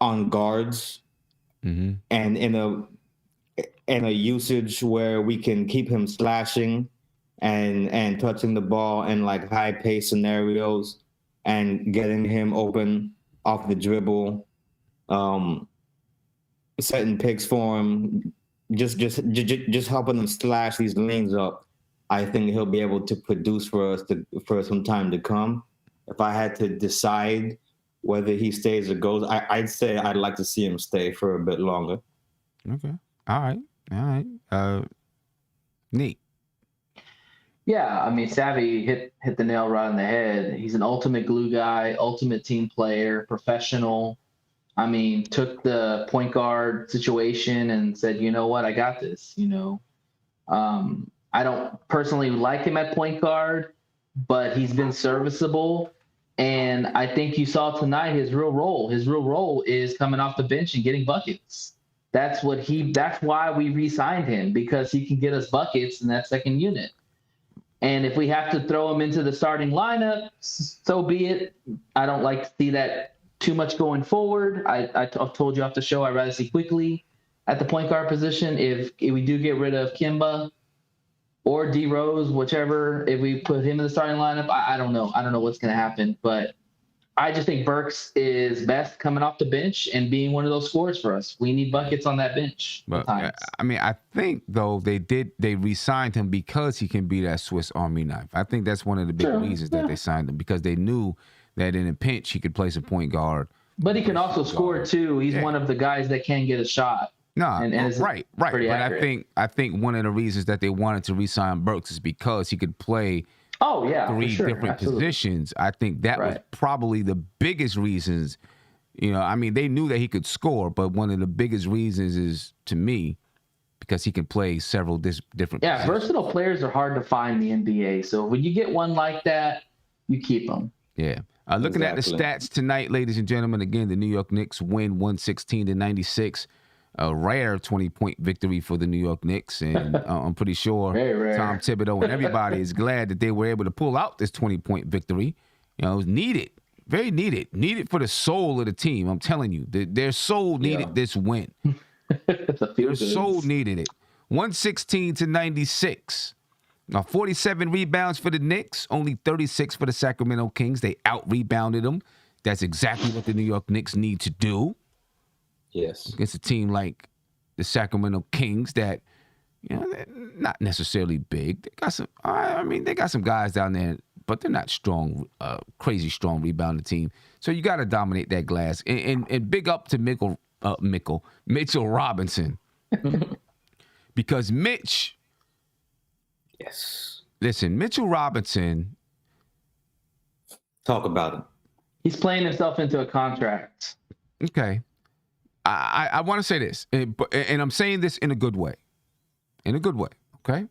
on guards and in a usage where we can keep him slashing and touching the ball in like high pace scenarios and getting him open off the dribble, setting picks for him, just helping him slash these lanes up, I think he'll be able to produce for us for some time to come. If I had to decide Whether he stays or goes, I'd say I'd like to see him stay for a bit longer. Okay. All right. Neat. Yeah, I mean, Savvy hit the nail right on the head. He's an ultimate glue guy, ultimate team player, professional. I mean, took the point guard situation and said, you know what, I got this. I don't personally like him at point guard, but he's been serviceable. And I think you saw tonight his real role. His real role is coming off the bench and getting buckets. That's why we re-signed him, because he can get us buckets in that second unit. And if we have to throw him into the starting lineup, so be it. I don't like to see that too much going forward. I've told you off the show, I'd rather see quickly at the point guard position. If we do get rid of Kimba or D Rose, whichever, if we put him in the starting lineup, I don't know. I don't know what's going to happen. But I just think Burks is best coming off the bench and being one of those scorers for us. We need buckets on that bench. But I mean, I think though they re-signed him because he can be that Swiss Army knife. I think that's one of the big reasons that they signed him, because they knew that in a pinch he could play some point guard. But he can also score too. He's one of the guys that can get a shot. Right. But accurate. I think one of the reasons that they wanted to re-sign Burks is because he could play. Oh yeah, three different positions. I think that was probably the biggest reasons. I mean, they knew that he could score, but one of the biggest reasons is, to me, because he can play several different positions. Versatile players are hard to find in the NBA. So when you get one like that, you keep them. Yeah. Looking at the stats tonight, ladies and gentlemen, again, the New York Knicks win 116-96. A rare 20-point victory for the New York Knicks, and I'm pretty sure Tom Thibodeau and everybody is glad that they were able to pull out this 20-point victory. It was needed, very needed for the soul of the team. I'm telling you, their soul needed this win. Their soul needed it. 116-96. Now 47 rebounds for the Knicks, only 36 for the Sacramento Kings. They out-rebounded them. That's exactly what the New York Knicks need to do. Yes. Against a team like the Sacramento Kings that, they're not necessarily big. They got some, they got some guys down there, but they're not strong, crazy strong rebounding team. So you got to dominate that glass. And big up to Mitchell Robinson. Because Mitch. Yes. Listen, Mitchell Robinson. Talk about him. He's playing himself into a contract. Okay. I want to say this, and I'm saying this in a good way. Okay?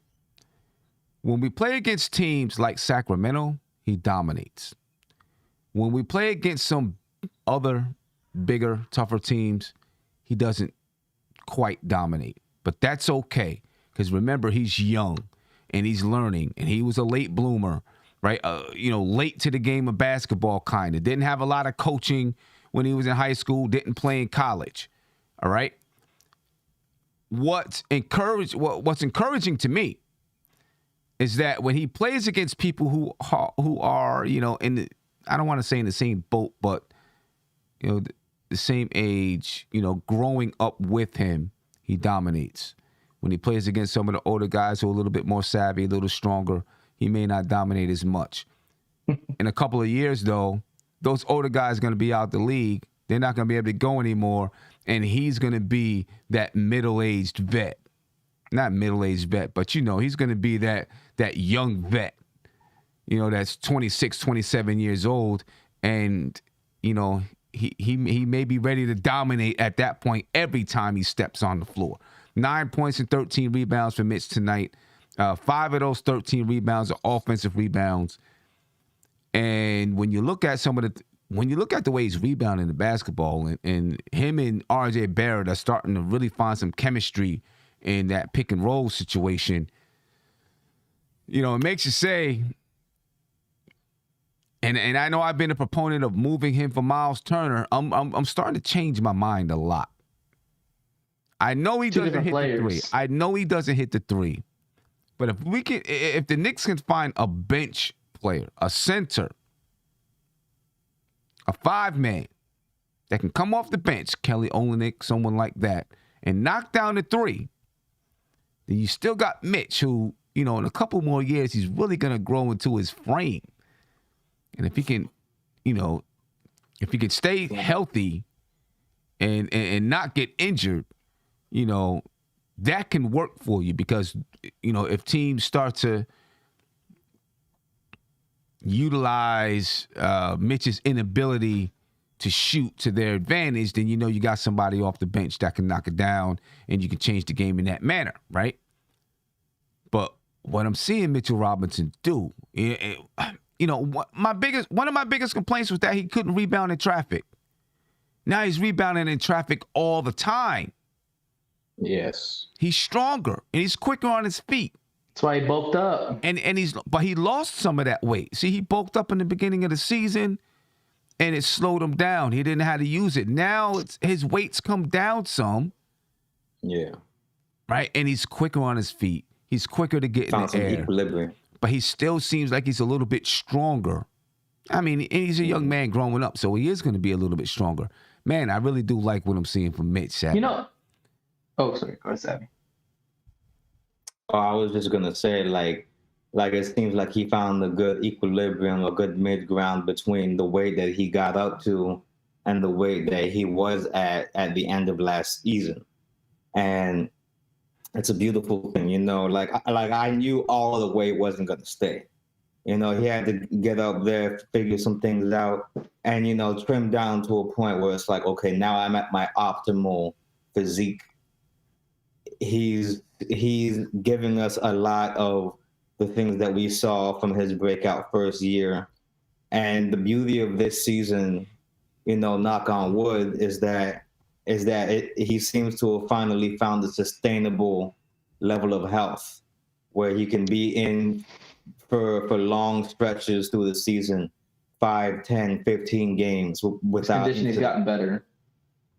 When we play against teams like Sacramento, he dominates. When we play against some other bigger, tougher teams, he doesn't quite dominate. But that's okay, because remember, he's young, and he's learning, and he was a late bloomer, right? Late to the game of basketball, kind of. Didn't have a lot of coaching when he was in high school, didn't play in college. All right. What's encouraging to me is that when he plays against people who are, I don't want to say in the same boat, but the same age, growing up with him, he dominates. When he plays against some of the older guys who are a little bit more savvy, a little stronger, he may not dominate as much. In a couple of years, though, those older guys are going to be out the league. They're not going to be able to go anymore, and he's going to be that middle-aged vet. Not middle-aged vet, but, he's going to be that young vet, that's 26, 27 years old, and, he may be ready to dominate at that point every time he steps on the floor. 9 points and 13 rebounds for Mitch tonight. 5 of those 13 rebounds are offensive rebounds. And when you look at the way he's rebounding the basketball, and him and RJ Barrett are starting to really find some chemistry in that pick and roll situation, it makes you say, and I know I've been a proponent of moving him for Miles Turner. I'm starting to change my mind a lot. I know he doesn't hit the three. I know he doesn't hit the three. But if the Knicks can find a bench player, a center, a 5-man that can come off the bench, Kelly Olynyk, someone like that, and knock down the three, then you still got Mitch, who, in a couple more years, he's really going to grow into his frame. And if he can, If he could stay healthy and not get injured, that can work for you because, if teams start to utilize Mitch's inability to shoot to their advantage, then you got somebody off the bench that can knock it down and you can change the game in that manner, right? But what I'm seeing Mitchell Robinson do, one of my biggest complaints was that he couldn't rebound in traffic. Now he's rebounding in traffic all the time. Yes. He's stronger and he's quicker on his feet. That's why he bulked up. But he lost some of that weight. See, he bulked up in the beginning of the season and it slowed him down. He didn't know how to use it. Now his weight's come down some. Yeah. Right? And he's quicker on his feet. He's quicker to get in the air. Equilibrium. But he still seems like he's a little bit stronger. I mean, he's a young man growing up, so he is going to be a little bit stronger. Man, I really do like what I'm seeing from Mitch Saturday. Oh, sorry. Go ahead, Savvy. Oh, I was just gonna say, like it seems like he found a good equilibrium, a good mid ground between the weight that he got up to and the weight that he was at the end of last season, and it's a beautiful thing, Like I knew all the weight wasn't gonna stay. He had to get up there, figure some things out, and trim down to a point where it's like, okay, now I'm at my optimal physique. He's giving us a lot of the things that we saw from his breakout first year. And the beauty of this season, knock on wood, is that he seems to have finally found a sustainable level of health where he can be in for long stretches through the season, 5, 10, 15 games without... His conditioning's gotten better.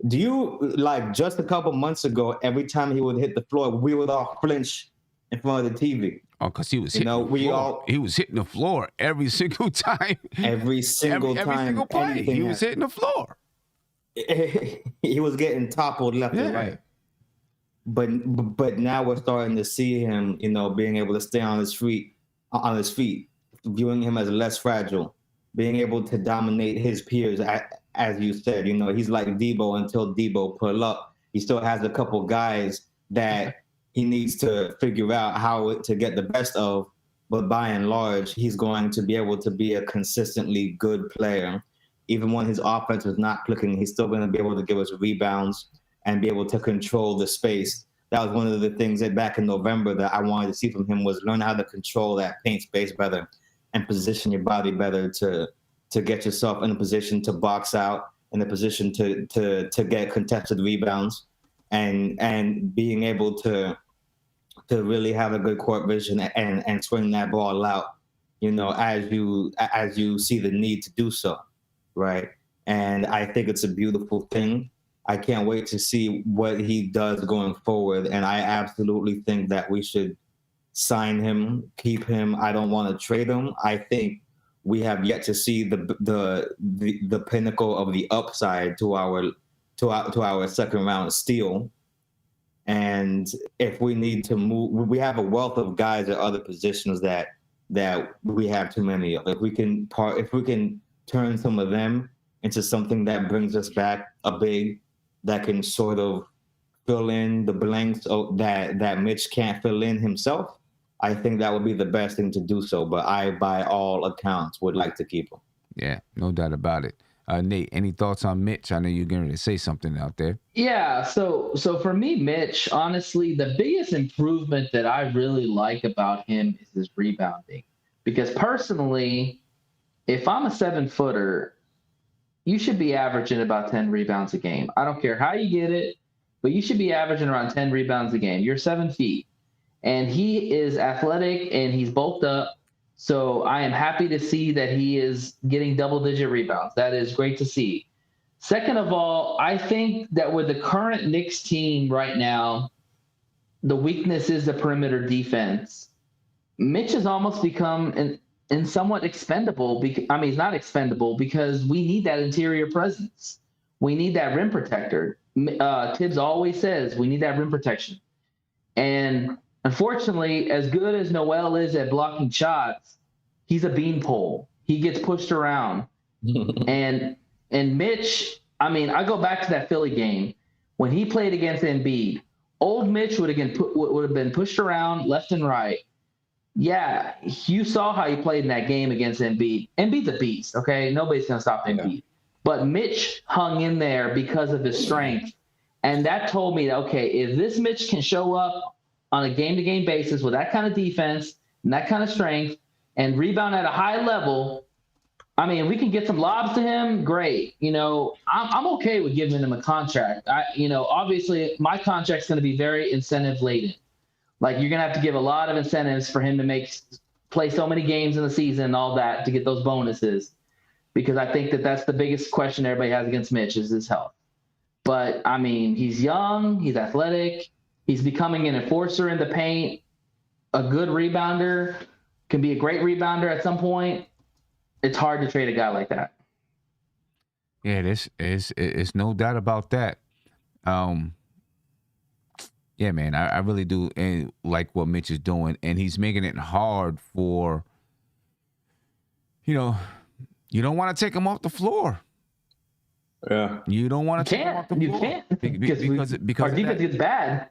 Do you, just a couple months ago, every time he would hit the floor, we would all flinch in front of the TV? Oh, because he was hitting the floor. He was hitting the floor every single time. Every single time. Every single play. He was hitting the floor. He was getting toppled left and right. But now we're starting to see him, being able to stay on his feet, viewing him as less fragile, being able to dominate his peers. As you said, he's like Debo until Debo pull up. He still has a couple guys that he needs to figure out how to get the best of. But by and large, he's going to be able to be a consistently good player. Even when his offense is not clicking, he's still going to be able to give us rebounds and be able to control the space. That was one of the things that back in November that I wanted to see from him, was learn how to control that paint space better and position your body better to get yourself in a position to box out, in a position to get contested rebounds, and being able to really have a good court vision and swing that ball out, as you see the need to do so, right? And I think it's a beautiful thing. I can't wait to see what he does going forward, and I absolutely think that we should sign him, keep him. I don't want to trade him. I think we have yet to see the pinnacle of the upside to our second round steal. And if we need to move, we have a wealth of guys at other positions that we have too many of. If we can turn some of them into something that brings us back a big that can sort of fill in the blanks that Mitch can't fill in himself, I think that would be the best thing to do so. But I, by all accounts, would like to keep him. Yeah, no doubt about it. Nate, any thoughts on Mitch? I know you're going to say something out there. Yeah, so for me, Mitch, honestly, the biggest improvement that I really like about him is his rebounding. Because personally, if I'm a 7-footer, you should be averaging about 10 rebounds a game. I don't care how you get it, but you should be averaging around 10 rebounds a game. You're 7 feet. And he is athletic and he's bulked up. So I am happy to see that he is getting double-digit rebounds. That is great to see. Second of all, I think that with the current Knicks team right now, the weakness is the perimeter defense. Mitch has almost become somewhat expendable. He's not expendable because we need that interior presence. We need that rim protector. Tibbs always says we need that rim protection. And unfortunately, as good as Noel is at blocking shots, he's a beanpole. He gets pushed around. And And Mitch, I mean, I go back to that Philly game when he played against Embiid. Old Mitch would have been pushed around left and right. Yeah, you saw how he played in that game against Embiid. Embiid's a beast, okay? Nobody's going to stop Embiid. Yeah. But Mitch hung in there because of his strength. And that told me, okay, if this Mitch can show up on a game-to-game basis with that kind of defense and that kind of strength and rebound at a high level, I mean, we can get some lobs to him, great. You know, I'm okay with giving him a contract. Obviously, my contract's going to be very incentive-laden. Like, you're going to have to give a lot of incentives for him to play so many games in the season and all that to get those bonuses. Because I think that's the biggest question everybody has against Mitch is his health. But, I mean, he's young, he's athletic, he's becoming an enforcer in the paint, a good rebounder, can be a great rebounder at some point. It's hard to trade a guy like that. Yeah, it's no doubt about that. Yeah, man, I really do like what Mitch is doing, and he's making it hard for, you don't want to take him off the floor. Yeah, you don't want to take him off the floor. You can't because our defense gets bad.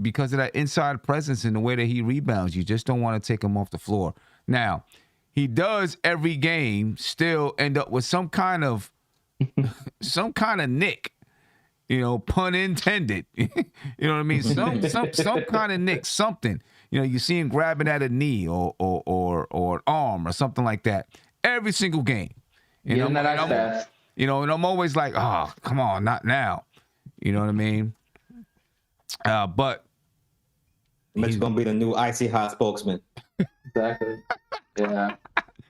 Because of that inside presence and the way that he rebounds, you just don't want to take him off the floor. Now, he does every game still end up with some kind of nick. Pun intended. You know what I mean? Some kind of nick, something. You see him grabbing at a knee or an arm or something like that every single game. And I'm always like, oh, come on, not now. You know what I mean? But Mitch gonna be the new icy hot spokesman. Exactly. Yeah.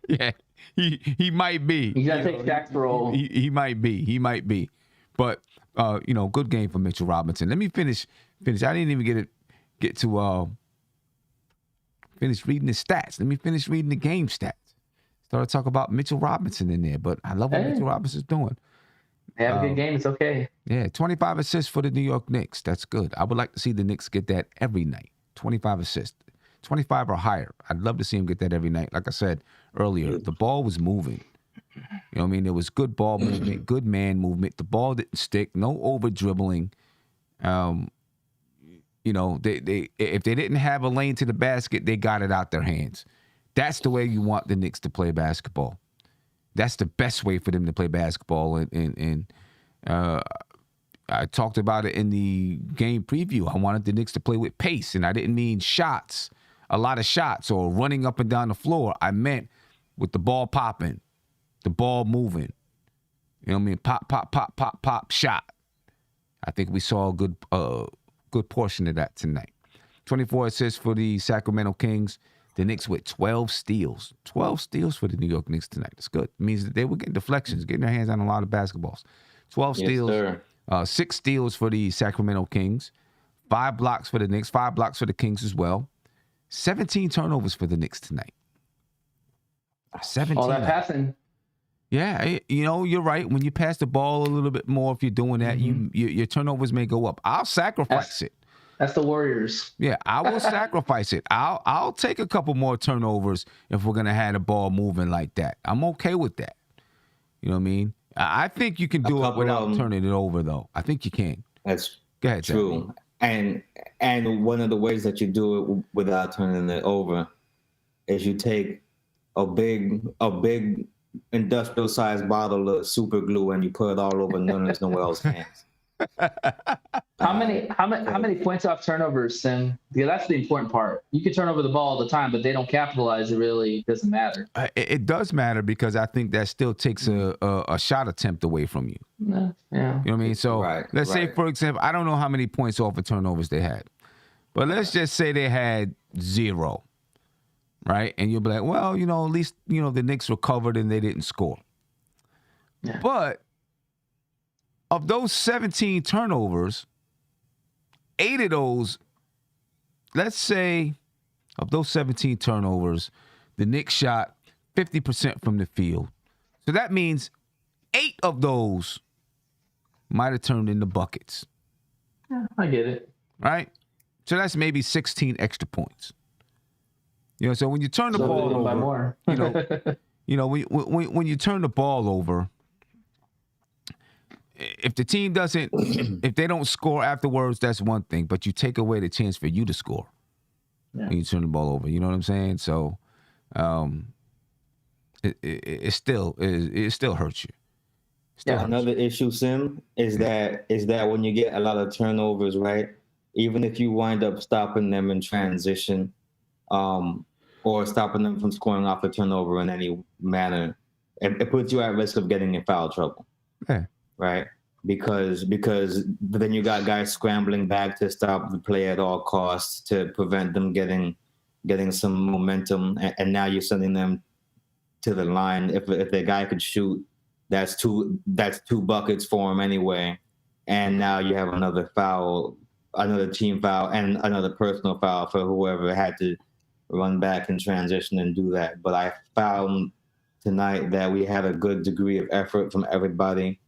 Yeah. He might be. He's gotta take Shaq's role. He might be. But good game for Mitchell Robinson. Let me finish. I didn't even get to finish reading the stats. Let me finish reading the game stats. Started to talk about Mitchell Robinson in there, but I love what Mitchell Robinson's doing. Have a good game. It's okay. Yeah, 25 assists for the New York Knicks. That's good. I would like to see the Knicks get that every night. 25 assists. 25 or higher. I'd love to see him get that every night. Like I said earlier, the ball was moving. You know what I mean? There was good ball movement, good man movement. The ball didn't stick. No over dribbling. They if they didn't have a lane to the basket, they got it out their hands. That's the way you want the Knicks to play basketball. That's the best way for them to play basketball. And I talked about it in the game preview. I wanted the Knicks to play with pace, and I didn't mean shots, a lot of shots or running up and down the floor. I meant with the ball popping, the ball moving. You know what I mean? Pop, pop, pop, pop, pop, shot. I think we saw a good portion of that tonight. 24 assists for the Sacramento Kings. The Knicks with 12 steals. 12 steals for the New York Knicks tonight. That's good. It means that they were getting deflections, getting their hands on a lot of basketballs. 12 steals. 6 steals for the Sacramento Kings. 5 blocks for the Knicks. 5 blocks for the Kings as well. 17 turnovers for the Knicks tonight. 17. All that passing. Yeah, you're right. When you pass the ball a little bit more, if you're doing that, your turnovers may go up. I'll sacrifice it. That's the Warriors. Yeah, I will sacrifice it. I'll take a couple more turnovers if we're gonna have the ball moving like that. I'm okay with that. You know what I mean? I think you can do it without turning it over, though. I think you can. That's Go ahead, true. And one of the ways that you do it without turning it over is you take a big industrial sized bottle of super glue and you put it all over Noah Noel's hands. How many points off turnovers, Sim? Yeah, that's the important part. You can turn over the ball all the time, but they don't capitalize. It really doesn't matter. It does matter because I think that still takes a shot attempt away from you. Yeah. You know what I mean? So let's say, for example, I don't know how many points off of turnovers they had, but let's just say they had 0, right? And you'll be like, well, at least, the Knicks recovered and they didn't score. Yeah. But of those 17 turnovers, 8 of those, let's say, of those 17 turnovers, the Knicks shot 50% from the field. So that means 8 of those might have turned into buckets. Yeah, I get it. Right? So that's maybe 16 extra points. So when you turn the ball over, by more. when you turn the ball over, if the team doesn't, if they don't score afterwards, that's one thing. But you take away the chance for you to score when you turn the ball over. You know what I'm saying? So, it still hurts you. Another issue, Sim, is that when you get a lot of turnovers, right? Even if you wind up stopping them in transition, or stopping them from scoring off a turnover in any manner, it puts you at risk of getting in foul trouble. Yeah. Right? Because then you got guys scrambling back to stop the play at all costs to prevent them getting some momentum, and now you're sending them to the line. If the guy could shoot, that's two buckets for him anyway, and now you have another foul, another team foul, and another personal foul for whoever had to run back in transition and do that. But I found tonight that we had a good degree of effort from everybody.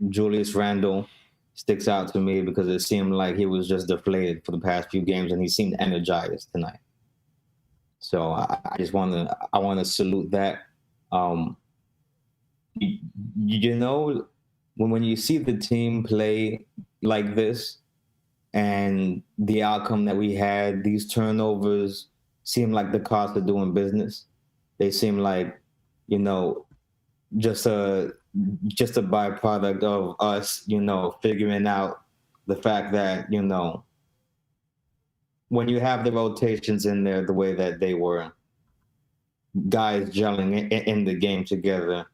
Julius Randle sticks out to me because it seemed like he was just deflated for the past few games, and he seemed energized tonight. So I just want to salute that. You know, when you see the team play like this, and the outcome that we had, these turnovers seem like the cost of doing business. They seem like, you know, just a byproduct of us, you know, figuring out the fact that, you know, when you have the rotations in there the way that they were, guys gelling in the game together,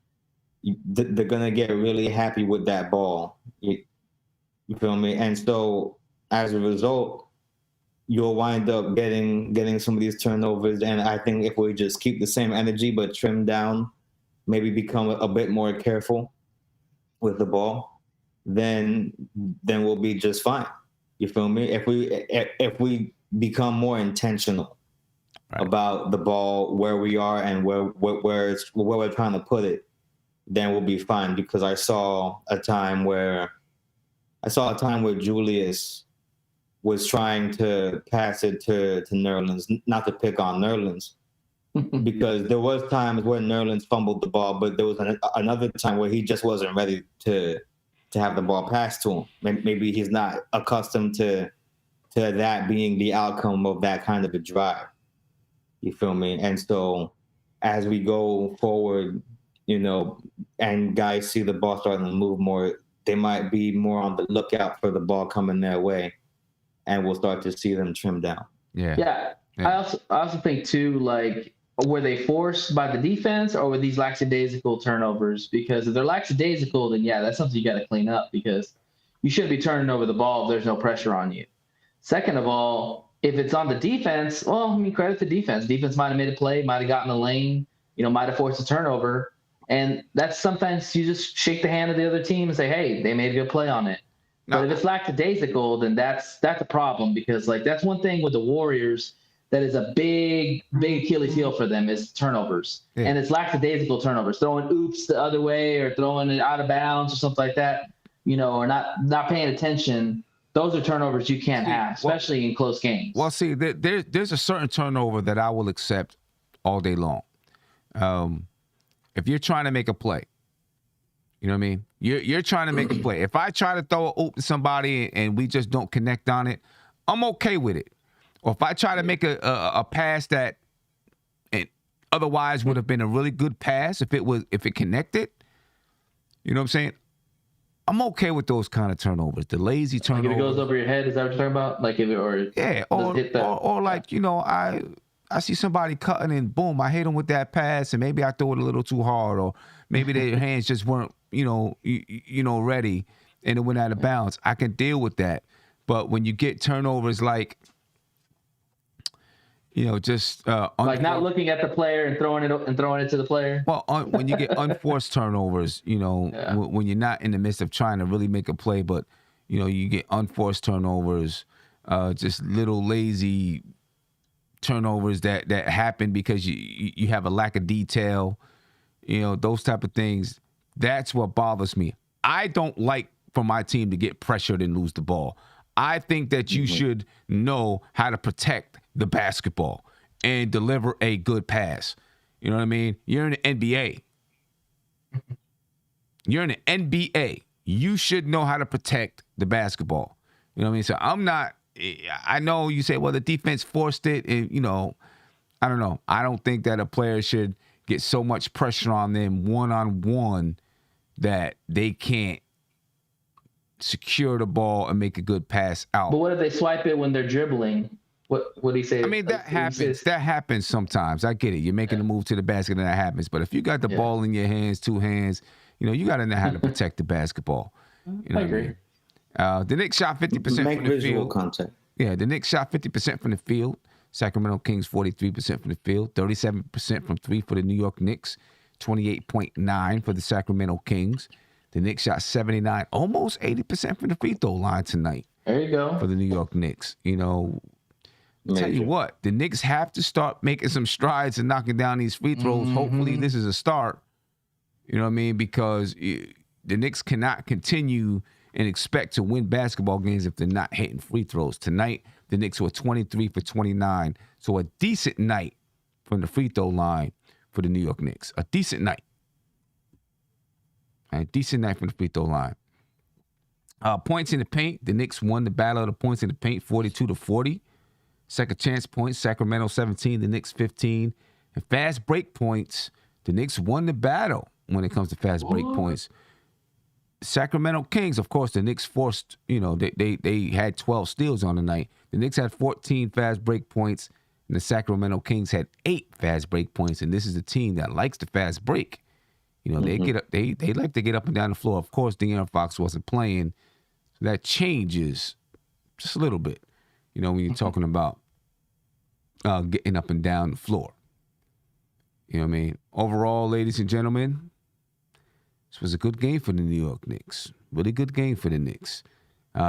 they're going to get really happy with that ball. You feel me? And so as a result, you'll wind up getting some of these turnovers. And I think if we just keep the same energy but trim down, maybe become a bit more careful with the ball, then we'll be just fine. You feel me? If we become more intentional about the ball, where we are and where we're trying to put it, then we'll be fine. Because I saw a time where Julius was trying to pass it to Nerlens, not to pick on Nerlens, because there was times where Nerlens fumbled the ball, but there was another time where he just wasn't ready to have the ball passed to him. Maybe he's not accustomed to that being the outcome of that kind of a drive. You feel me? And so as we go forward, you know, and guys see the ball starting to move more, they might be more on the lookout for the ball coming their way, and we'll start to see them trim down. Yeah. I also think too, like, were they forced by the defense, or were these lackadaisical turnovers? Because if they're lackadaisical, then yeah, that's something you got to clean up, because you shouldn't be turning over the ball if there's no pressure on you. Second of all, if it's on the defense, well, I mean, credit to defense. Defense might have made a play, might have gotten a lane, you know, might have forced a turnover. And that's sometimes you just shake the hand of the other team and say, hey, they made a good play on it. No. But if it's lackadaisical, then that's a problem, because, like, that's one thing with the Warriors that is a big Achilles heel for them is turnovers. Yeah. And it's lackadaisical turnovers, throwing oops the other way or throwing it out of bounds or something like that, you know, or not paying attention. Those are turnovers you can't have, especially in close games. Well, see, there's a certain turnover that I will accept all day long. If you're trying to make a play, you know what I mean? You're trying to make a play. If I try to throw an oop to somebody and we just don't connect on it, I'm okay with it. Or if I try to make a pass that otherwise would have been a really good pass if it connected, you know what I'm saying? I'm okay with those kind of turnovers, the lazy turnovers. Like if it goes over your head, is that what you're talking about? Like if it or like, you know, I see somebody cutting and boom, I hit them with that pass, and maybe I throw it a little too hard, or maybe their hands just weren't, you know, ready, and it went out of bounds. I can deal with that. But when you get turnovers like, you know, just like not looking at the player and throwing it to the player. Well, when you get unforced turnovers, you know, when you're not in the midst of trying to really make a play, but you know, you get unforced turnovers, just little lazy turnovers that happen because you have a lack of detail, you know, those type of things. That's what bothers me. I don't like for my team to get pressured and lose the ball. I think that you should know how to protect the basketball and deliver a good pass. You know what I mean? You're in the NBA. You're in the NBA. You should know how to protect the basketball. You know what I mean? So I know you say, well, the defense forced it. And, I don't know. I don't think that a player should get so much pressure on them one-on-one that they can't secure the ball and make a good pass out. But what if they swipe it when they're dribbling? What do you say? I mean, that happens. That happens sometimes. I get it. You're making a move to the basket and that happens. But if you got the ball in your hands, two hands, you got to know how to protect the basketball. I agree. The Knicks shot 50% Make from the visual field. contact. Yeah, the Knicks shot 50% from the field. Sacramento Kings 43% from the field. 37% from three for the New York Knicks. 28.9 for the Sacramento Kings. The Knicks shot 79, almost 80% from the free throw line tonight. There you go. For the New York Knicks. Tell you what, the Knicks have to start making some strides and knocking down these free throws. Hopefully this is a start. You know what I mean? Because the Knicks cannot continue and expect to win basketball games if they're not hitting free throws. Tonight, the Knicks were 23 for 29. So a decent night from the free throw line for the New York Knicks. A decent night. A decent night from the free throw line. Points in the paint. The Knicks won the battle of the points in the paint, 42-40. Second chance points, Sacramento 17, the Knicks 15. And fast break points, the Knicks won the battle when it comes to fast break points. Sacramento Kings, of course, the Knicks forced, they had 12 steals on the night. The Knicks had 14 fast break points, and the Sacramento Kings had 8 fast break points. And this is a team that likes the fast break. They get up, they like to get up and down the floor. Of course, De'Aaron Fox wasn't playing, so that changes just a little bit. When you're talking about getting up and down the floor. You know what I mean? Overall, ladies and gentlemen, this was a good game for the New York Knicks. Really good game for the Knicks.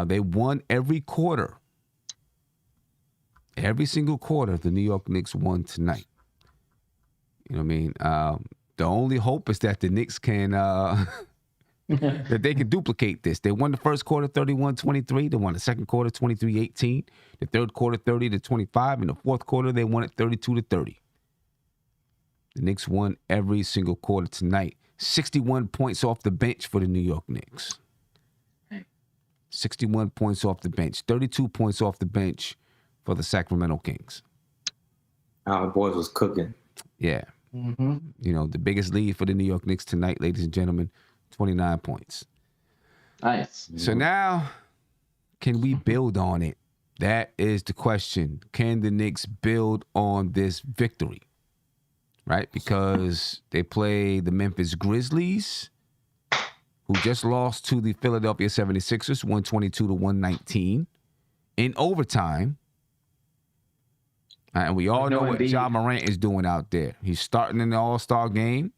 They won every quarter. Every single quarter, the New York Knicks won tonight. You know what I mean? The only hope is that the Knicks can... that they can duplicate this. They won the first quarter 31-23. They won the second quarter 23-18. The third quarter 30-25. In the fourth quarter, they won it 32-30. The Knicks won every single quarter tonight. 61 points off the bench for the New York Knicks. 61 points off the bench. 32 points off the bench for the Sacramento Kings. Our boys was cooking. Yeah. The biggest lead for the New York Knicks tonight, ladies and gentlemen, 29 points. Nice. So now, can we build on it? That is the question. Can the Knicks build on this victory? Right? Because they play the Memphis Grizzlies, who just lost to the Philadelphia 76ers, 122-119, in overtime. And we all know what Ja Morant is doing out there. He's starting in the All-Star game.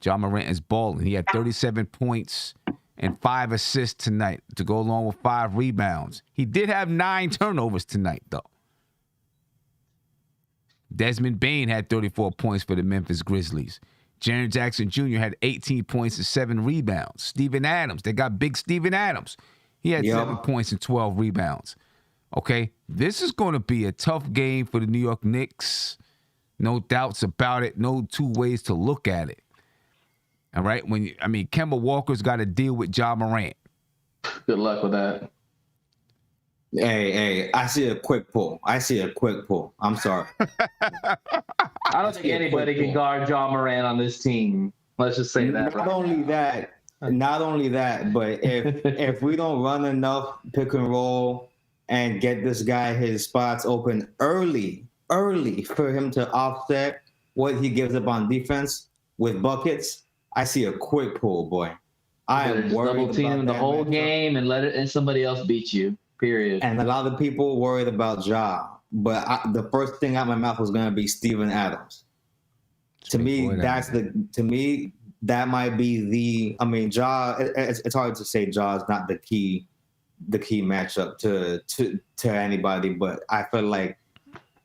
Ja Morant is balling. He had 37 points and 5 assists tonight to go along with 5 rebounds. He did have 9 turnovers tonight, though. Desmond Bane had 34 points for the Memphis Grizzlies. Jaren Jackson Jr. had 18 points and 7 rebounds. Steven Adams, they got big Steven Adams. He had 7 points and 12 rebounds. Okay, this is going to be a tough game for the New York Knicks. No doubts about it. No two ways to look at it. All right, Kemba Walker's got to deal with Ja Morant. Good luck with that. Hey, I see a quick pull. I'm sorry. I don't think anybody can guard Ja Morant on this team. Let's just say that. Not only that, but if we don't run enough pick and roll and get this guy his spots open early for him to offset what he gives up on defense with buckets, I see a quick pull, boy. I am worried double team about the whole game and somebody else beat you. Period. And a lot of people worried about Ja, but the first thing out of my mouth was going to be Steven Adams. To me, that might be Ja. It's hard to say Ja is not the key matchup to anybody, but I feel like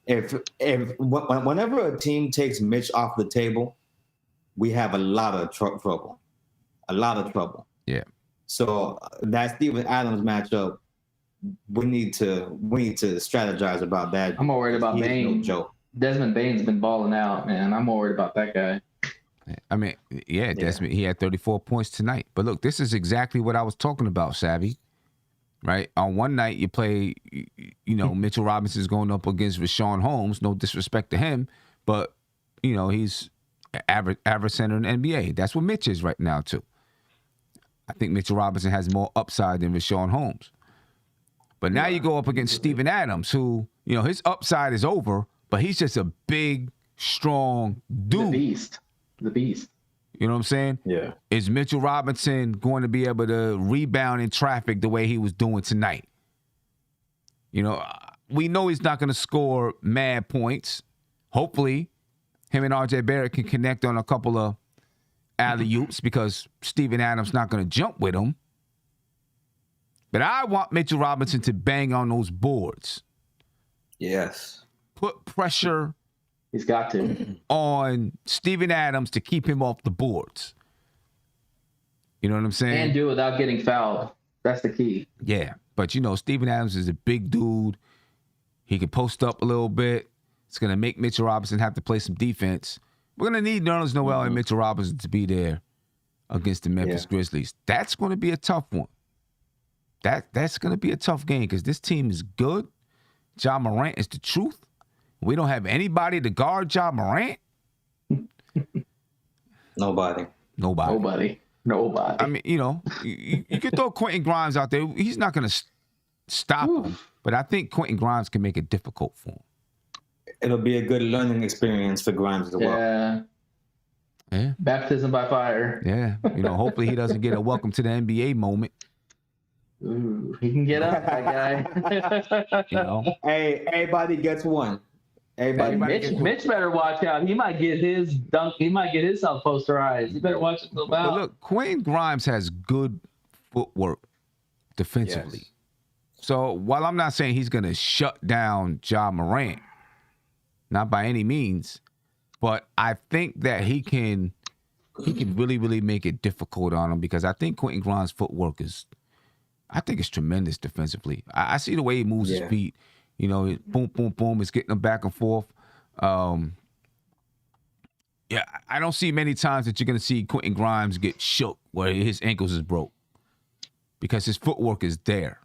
whenever a team takes Mitch off the table, we have a lot of trouble. A lot of trouble. Yeah. So that Steven Adams matchup, we need to strategize about that. I'm more worried about Bane. No joke. Desmond Bane's been balling out, man. I'm more worried about that guy. I mean, yeah, Desmond, he had 34 points tonight. But look, this is exactly what I was talking about, Savvy. Right? On one night, you play, Mitchell Robinson's going up against Rashawn Holmes. No disrespect to him, but, he's average center in the NBA. That's what Mitch is right now, too. I think Mitchell Robinson has more upside than Rashawn Holmes. But now you go up against Steven Adams, who, his upside is over, but he's just a big, strong dude. The beast. You know what I'm saying? Yeah. Is Mitchell Robinson going to be able to rebound in traffic the way he was doing tonight? We know he's not going to score mad points. Hopefully, him and RJ Barrett can connect on a couple of alley-oops because Steven Adams not going to jump with him. But I want Mitchell Robinson to bang on those boards. Yes. Put pressure. He's got to. On Steven Adams to keep him off the boards. You know what I'm saying? And do it without getting fouled. That's the key. Yeah. But, Steven Adams is a big dude. He can post up a little bit. It's going to make Mitchell Robinson have to play some defense. We're going to need Nerlens Noel and Mitchell Robinson to be there against the Memphis Grizzlies. That's going to be a tough one. That's going to be a tough game because this team is good. Ja Morant is the truth. We don't have anybody to guard Ja Morant. Nobody. I mean, you could throw Quentin Grimes out there. He's not going to stop him. But I think Quentin Grimes can make it difficult for him. It'll be a good learning experience for Grimes as well. Yeah. Baptism by fire. Yeah. Hopefully he doesn't get a welcome to the NBA moment. Ooh, he can get up, that guy. Hey, everybody gets one. Mitch better watch out. He might get his dunk. He might get himself posterized. You better watch it out. But look, Quentin Grimes has good footwork defensively. Yes. So while I'm not saying he's going to shut down Ja Morant, not by any means, but I think that he can really, really make it difficult on him because I think Quentin Grimes' footwork is tremendous defensively. I see the way he moves his feet. Boom, boom, boom. It's getting him back and forth. I don't see many times that you're going to see Quentin Grimes get shook where his ankles is broke because his footwork is there.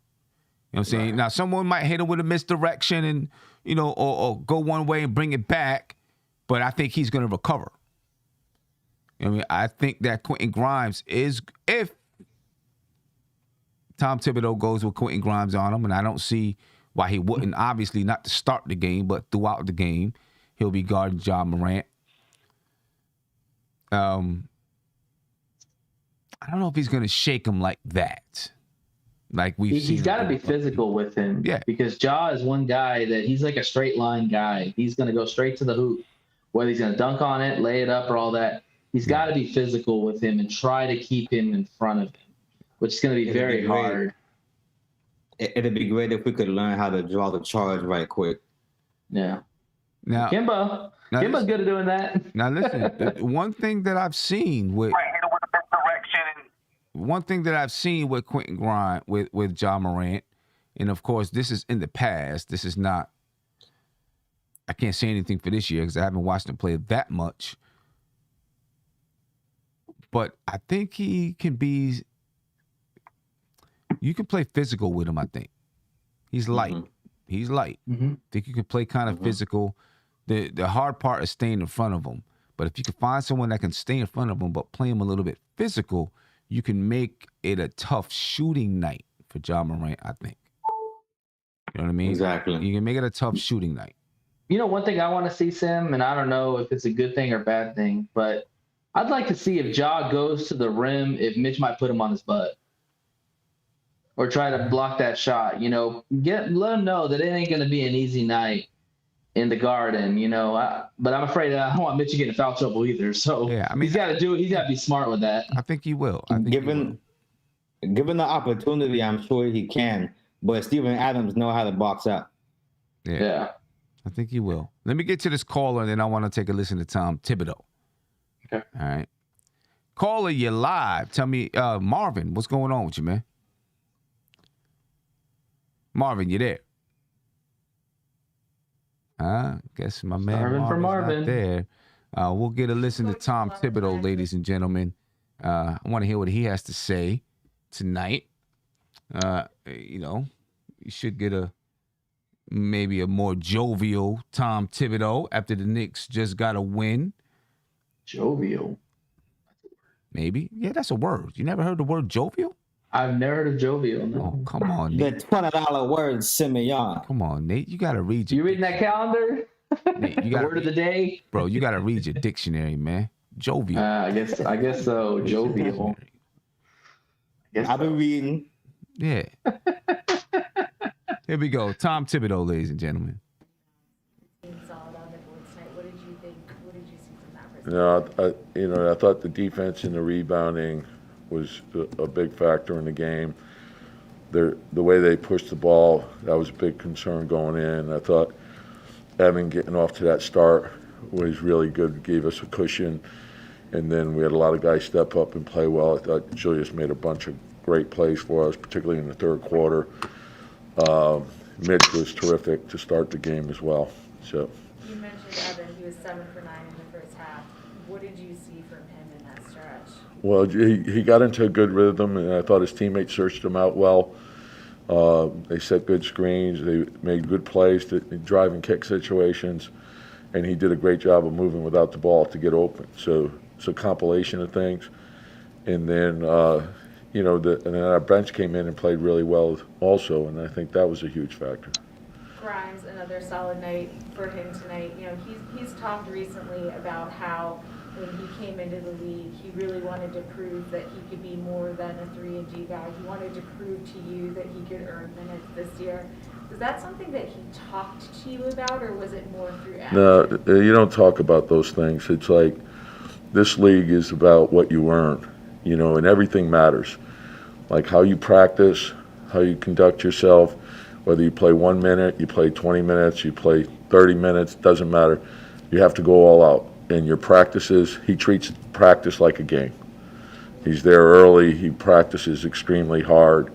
You know what I'm saying? Right. Now, someone might hit him with a misdirection and, or go one way and bring it back, but I think he's going to recover. I think that Quentin Grimes is, if Tom Thibodeau goes with Quentin Grimes on him, and I don't see why he wouldn't, obviously not to start the game, but throughout the game, he'll be guarding Ja Morant. I don't know if he's going to shake him like that. Like he's got to be physical with him. Yeah. Because Ja is one guy that he's like a straight line guy. He's going to go straight to the hoop, whether he's going to dunk on it, lay it up, or all that. He's got to be physical with him and try to keep him in front of him, which is going to be very hard. It'd be great if we could learn how to draw the charge right quick. Yeah. Now, Kimba's good at doing that. Now listen, one thing that I've seen with Quentin Grimes with Ja Morant, and of course this is in the past. This is not. I can't say anything for this year because I haven't watched him play that much. But I think he can be. You can play physical with him, I think. He's light. Mm-hmm. He's light. Mm-hmm. I think you can play kind of physical. The hard part is staying in front of him. But if you can find someone that can stay in front of him but play him a little bit physical, you can make it a tough shooting night for Ja Morant, I think. You know what I mean? Exactly. You can make it a tough shooting night. One thing I want to see, Sim, and I don't know if it's a good thing or bad thing, but I'd like to see if Ja goes to the rim, if Mitch might put him on his butt. Or try to block that shot, let them know that it ain't going to be an easy night in the Garden, but I'm afraid I don't want Mitch to get in foul trouble either. So he's got to do it. He's got to be smart with that. I think he will. Given the opportunity, I'm sure he can. But Steven Adams know how to box out. Yeah. I think he will. Let me get to this caller, and then I want to take a listen to Tom Thibodeau. Okay. All right. Caller, you're live. Tell me, Marvin, what's going on with you, man? Marvin, you there? I guess my man Marvin's not there. We'll get a listen to Tom Thibodeau, ladies and gentlemen. I want to hear what he has to say tonight. You should get maybe a more jovial Tom Thibodeau after the Knicks just got a win. Jovial. Maybe. Yeah, that's a word. You never heard the word jovial? I've never heard of jovial. No. Oh, come on, The Nate. $20 word, Simeon. Come on, Nate. You got to read You reading that calendar? Nate, you The got word of the day? Bro, you got to read your dictionary, man. Jovial. I guess so. Jovial. I've been reading. Yeah. Here we go. Tom Thibodeau, ladies and gentlemen. What did you think? What did you see from that perspective? I thought the defense and the rebounding was a big factor in the game. The way they pushed the ball, that was a big concern going in. I thought Evan getting off to that start was really good, gave us a cushion. And then we had a lot of guys step up and play well. I thought Julius made a bunch of great plays for us, particularly in the third quarter. Mitch was terrific to start the game as well. So. You mentioned Evan. He was 7 for 9 in the first half. What did you see from him in that stretch? Well, he got into a good rhythm, and I thought his teammates searched him out well. They set good screens. They made good plays to drive and kick situations, and he did a great job of moving without the ball to get open. So it's a compilation of things. And then, and then our bench came in and played really well also, and I think that was a huge factor. Grimes, another solid night for him tonight. He's talked recently about how when he came into the league, he really wanted to prove that he could be more than a 3-and-D guy. He wanted to prove to you that he could earn minutes this year. Was that something that he talked to you about, or was it more through action? No, you don't talk about those things. It's like this league is about what you earn, and everything matters. Like how you practice, how you conduct yourself, whether you play 1 minute, you play 20 minutes, you play 30 minutes, doesn't matter. You have to go all out. In your practices, he treats practice like a game. He's there early. He practices extremely hard.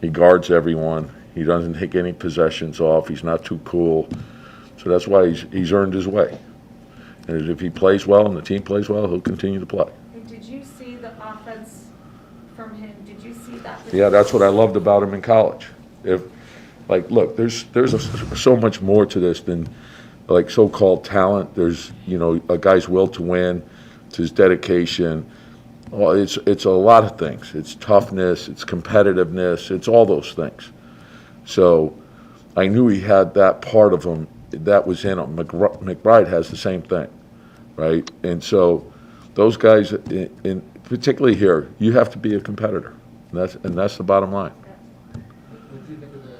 He guards everyone. He doesn't take any possessions off. He's not too cool. So that's why he's earned his way. And if he plays well and the team plays well, he'll continue to play. And did you see the offense from him? Did you see that? Yeah, that's what I loved about him in college. Look, there's so much more to this than like so-called talent. There's a guy's will to win, it's his dedication. Well, it's a lot of things. It's toughness, it's competitiveness, it's all those things. So I knew he had that part of him that was in him. McBride has the same thing, right? And so those guys, in particularly here, you have to be a competitor, and that's the bottom line. What do you think of the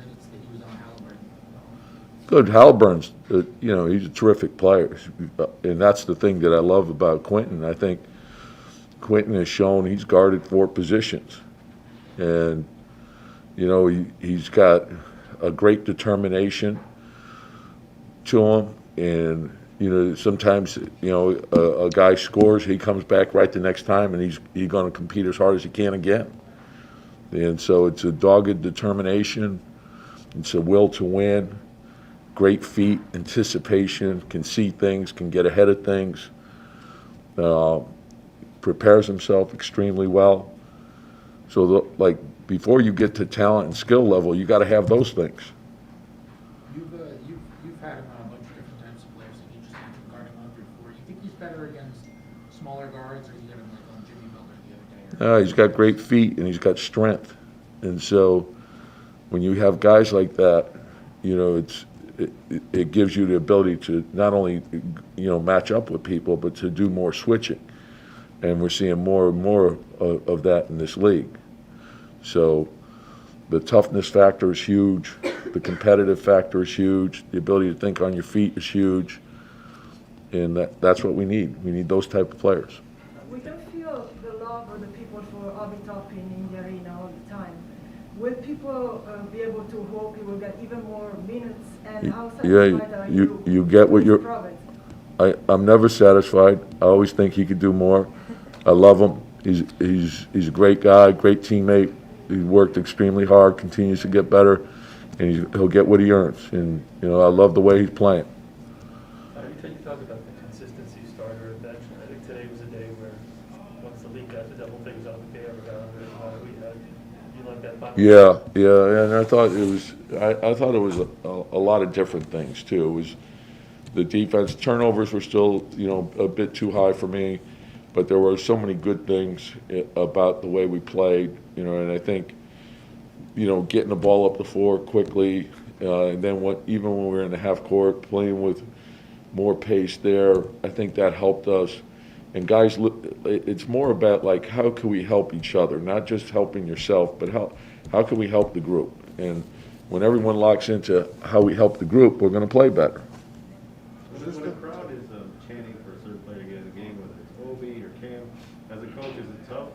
minutes that he was on Halliburton? Good. Halliburton's, he's a terrific player, and that's the thing that I love about Quentin. I think Quentin has shown he's guarded 4 positions, and he's got a great determination to him. And sometimes a guy scores, he comes back right the next time, and he's going to compete as hard as he can again. And so it's a dogged determination. It's a will to win. Great feet, anticipation, can see things, can get ahead of things. Prepares himself extremely well. So, before you get to talent and skill level, you got to have those things. You've had him on a bunch of different types of players, and you just mentioned guarding on before. You think he's better against smaller guards, or you got him like on Jimmy Butler the other day? He's got great feet and he's got strength, and so when you have guys like that, it gives you the ability to not only match up with people, but to do more switching, and we're seeing more and more of that in this league. So the toughness factor is huge, the competitive factor is huge, the ability to think on your feet is huge, and that's what we need. We need those type of players. We can feel the love of the people for Obi Toppin in the arena all the time. Will people be able to hope he will get even more minutes, and how satisfied are you get what you're. I'm never satisfied. I always think he could do more. I love him. He's a great guy, great teammate. He worked extremely hard, continues to get better, and he'll get what he earns. And I love the way he's playing. How do you think you talk about the consistency starter and bench? I think today was a day where once the league got the double figures, I don't think they ever got under it. We had you like that final. Yeah, and I thought it was a lot of different things too. It was the defense turnovers were still a bit too high for me, but there were so many good things about the way we played. And I think getting the ball up the floor quickly, and then even when we were in the half court playing with more pace there, I think that helped us. And guys, it's more about like how can we help each other, not just helping yourself, but how can we help the group? And when everyone locks into how we help the group, we're going to play better. When the crowd is chanting for a certain player to get in the game, whether it's Obi or Cam, as a coach, is it tough?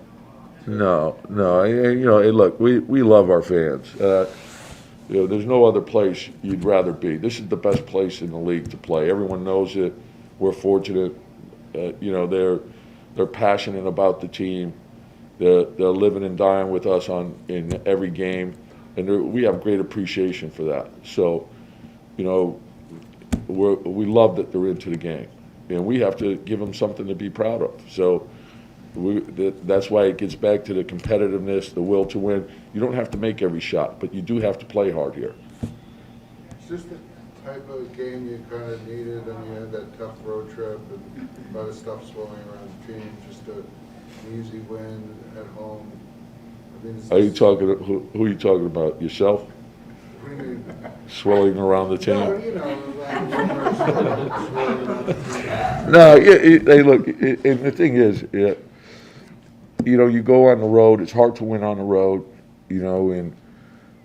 No. Hey, look, we love our fans. There's no other place you'd rather be. This is the best place in the league to play. Everyone knows it. We're fortunate. They're passionate about the team. They're living and dying with us in every game, and we have great appreciation for that. So, we love that they're into the game, and we have to give them something to be proud of. So, that's why it gets back to the competitiveness, the will to win. You don't have to make every shot, but you do have to play hard here. Is this the type of game you kind of needed? I mean, you had that tough road trip and a lot of stuff swirling around the team. Just an easy win at home. I mean, Are you talking? Who are you talking about? Yourself? What do you mean? Swirling around the team? No, Hey, look. And the thing is, you go on the road. It's hard to win on the road, and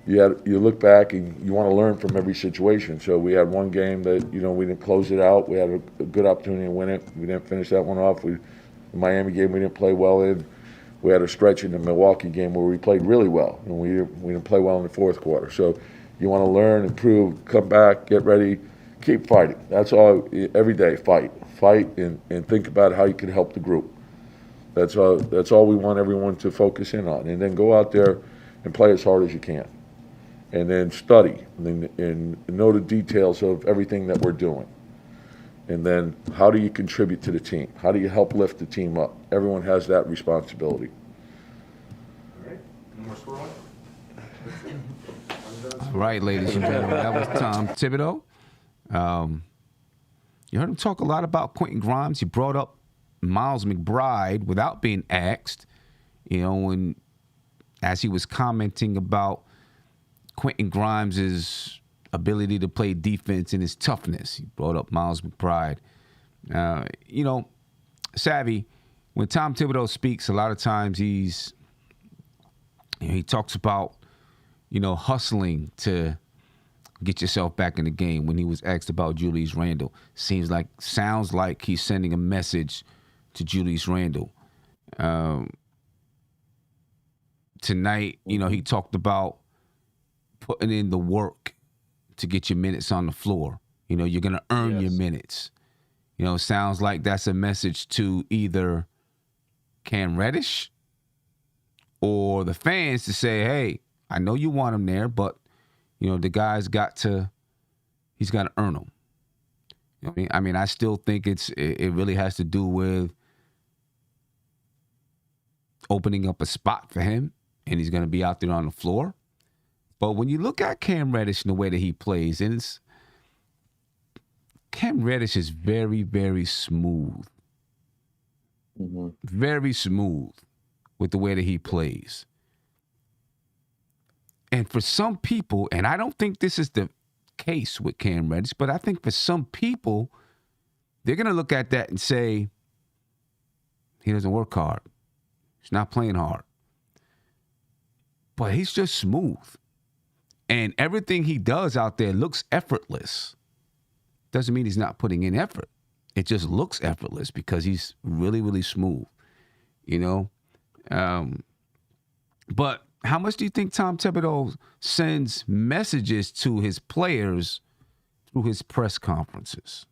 you look back and you want to learn from every situation. So we had one game that we didn't close it out. We had a good opportunity to win it. We didn't finish that one off. The Miami game we didn't play well in. We had a stretch in the Milwaukee game where we played really well, and we didn't play well in the fourth quarter. So you want to learn, improve, come back, get ready, keep fighting. That's all. Every day, fight, and think about how you can help the group. That's all we want everyone to focus in on, and then go out there and play as hard as you can. And then study and know the details of everything that we're doing. And then how do you contribute to the team? How do you help lift the team up? Everyone has that responsibility. All right. No more scoreline? All right, ladies and gentlemen, that was Tom Thibodeau. You heard him talk a lot about Quentin Grimes. He brought up Miles McBride without being asked, as he was commenting about Quentin Grimes' ability to play defense and his toughness. He brought up Miles McBride. Savvy, when Tom Thibodeau speaks, a lot of times he talks about, hustling to get yourself back in the game. When he was asked about Julius Randle, sounds like he's sending a message to Julius Randle. Tonight, he talked about putting in the work to get your minutes on the floor. You're going to earn your minutes. Sounds like that's a message to either Cam Reddish or the fans to say, hey, I know you want him there, but, the guy's he's got to earn them. I mean, I still think it really has to do with opening up a spot for him, and he's going to be out there on the floor. But when you look at Cam Reddish and the way that he plays, Cam Reddish is very, very smooth. Mm-hmm. Very smooth with the way that he plays. And for some people, and I don't think this is the case with Cam Reddish, but I think for some people, they're going to look at that and say, he doesn't work hard. He's not playing hard. But he's just smooth. And everything he does out there looks effortless. Doesn't mean he's not putting in effort. It just looks effortless because he's really, really smooth, But how much do you think Tom Thibodeau sends messages to his players through his press conferences?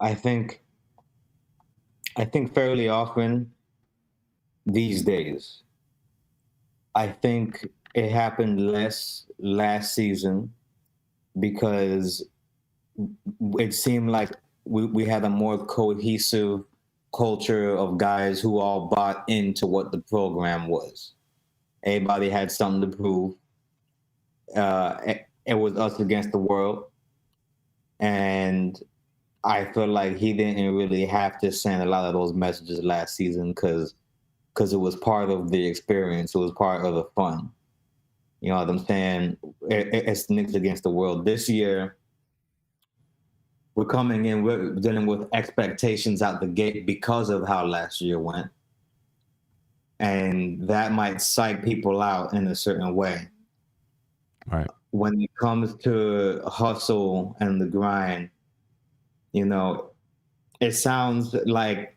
I think fairly often these days. I think it happened less last season because it seemed like we had a more cohesive culture of guys who all bought into what the program was. Everybody had something to prove. It was us against the world. And I feel like he didn't really have to send a lot of those messages last season because it was part of the experience. It was part of the fun. You know what I'm saying? It's Knicks against the world. This year, we're coming in, we're dealing with expectations out the gate because of how last year went. And that might psych people out in a certain way. Right. When it comes to hustle and the grind, you know, it sounds like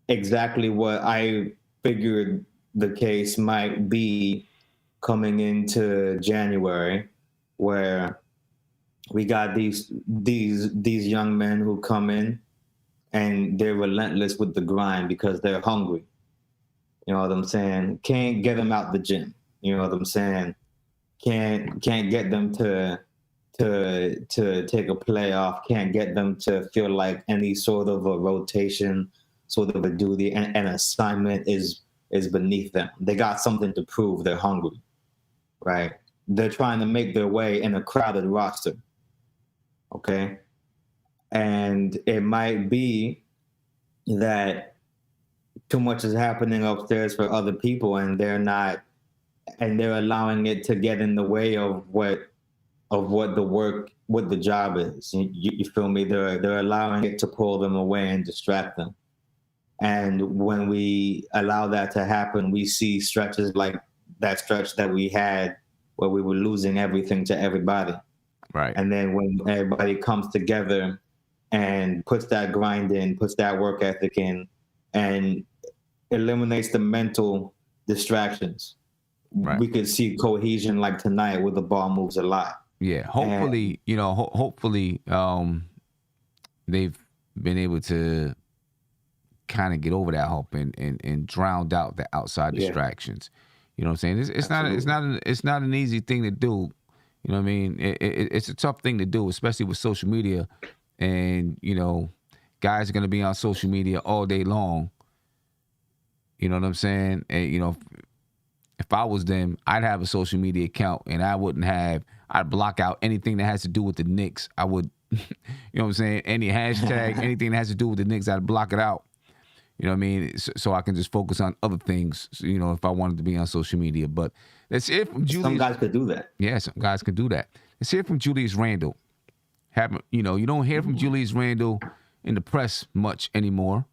exactly what I figured the case might be coming into January, where we got these young men who come in and they're relentless with the grind because they're hungry. You know what I'm saying? Can't get them out the gym. You know what I'm saying? Can't get them to take a playoff. Can't get them to feel like any sort of a rotation, sort of a duty, and an assignment is beneath them. They got something to prove. They're hungry, right? They're trying to make their way in a crowded roster. Okay, and it might be that too much is happening upstairs for other people, and they're allowing it to get in the way of what the job is. You feel me? They're allowing it to pull them away and distract them. And when we allow that to happen, we see stretches like that stretch that we had where we were losing everything to everybody. Right. And then when everybody comes together and puts that grind in, puts that work ethic in, and eliminates the mental distractions, right, we could see cohesion like tonight where the ball moves a lot. Yeah. Hopefully, hopefully they've been able to kind of get over that hump and drowned out the outside distractions. You know what I'm saying? It's not an easy thing to do. You know what I mean? It's a tough thing to do, especially with social media. And, guys are going to be on social media all day long. You know what I'm saying? And, if I was them, I'd have a social media account and I'd block out anything that has to do with the Knicks. I would, you know what I'm saying? Any hashtag, anything that has to do with the Knicks, I'd block it out. You know what I mean? So I can just focus on other things, if I wanted to be on social media. But let's hear from Julius. Some guys could do that. Yeah, some guys could do that. Let's hear from Julius Randle. You don't hear from Julius Randle in the press much anymore.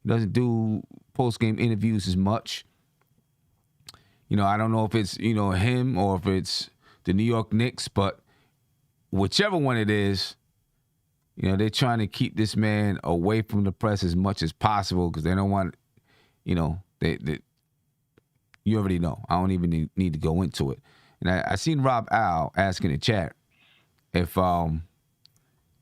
He doesn't do post-game interviews as much. I don't know if it's, him or if it's the New York Knicks, but whichever one it is, they're trying to keep this man away from the press as much as possible because they don't want, they you already know. I don't even need to go into it. And I seen Rob Al ask in the chat if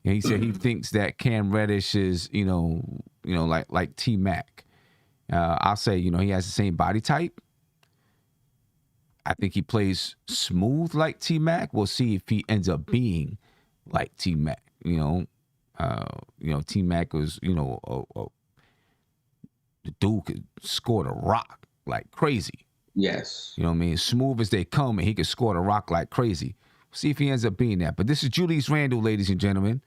he said he thinks that Cam Reddish is, like T-Mac. I'll say, he has the same body type. I think he plays smooth like T-Mac. We'll see if he ends up being like T-Mac. T-Mac was, the dude could score the rock like crazy. Yes. You know what I mean? Smooth as they come, and he could score the rock like crazy. We'll see if he ends up being that. But this is Julius Randle, ladies and gentlemen.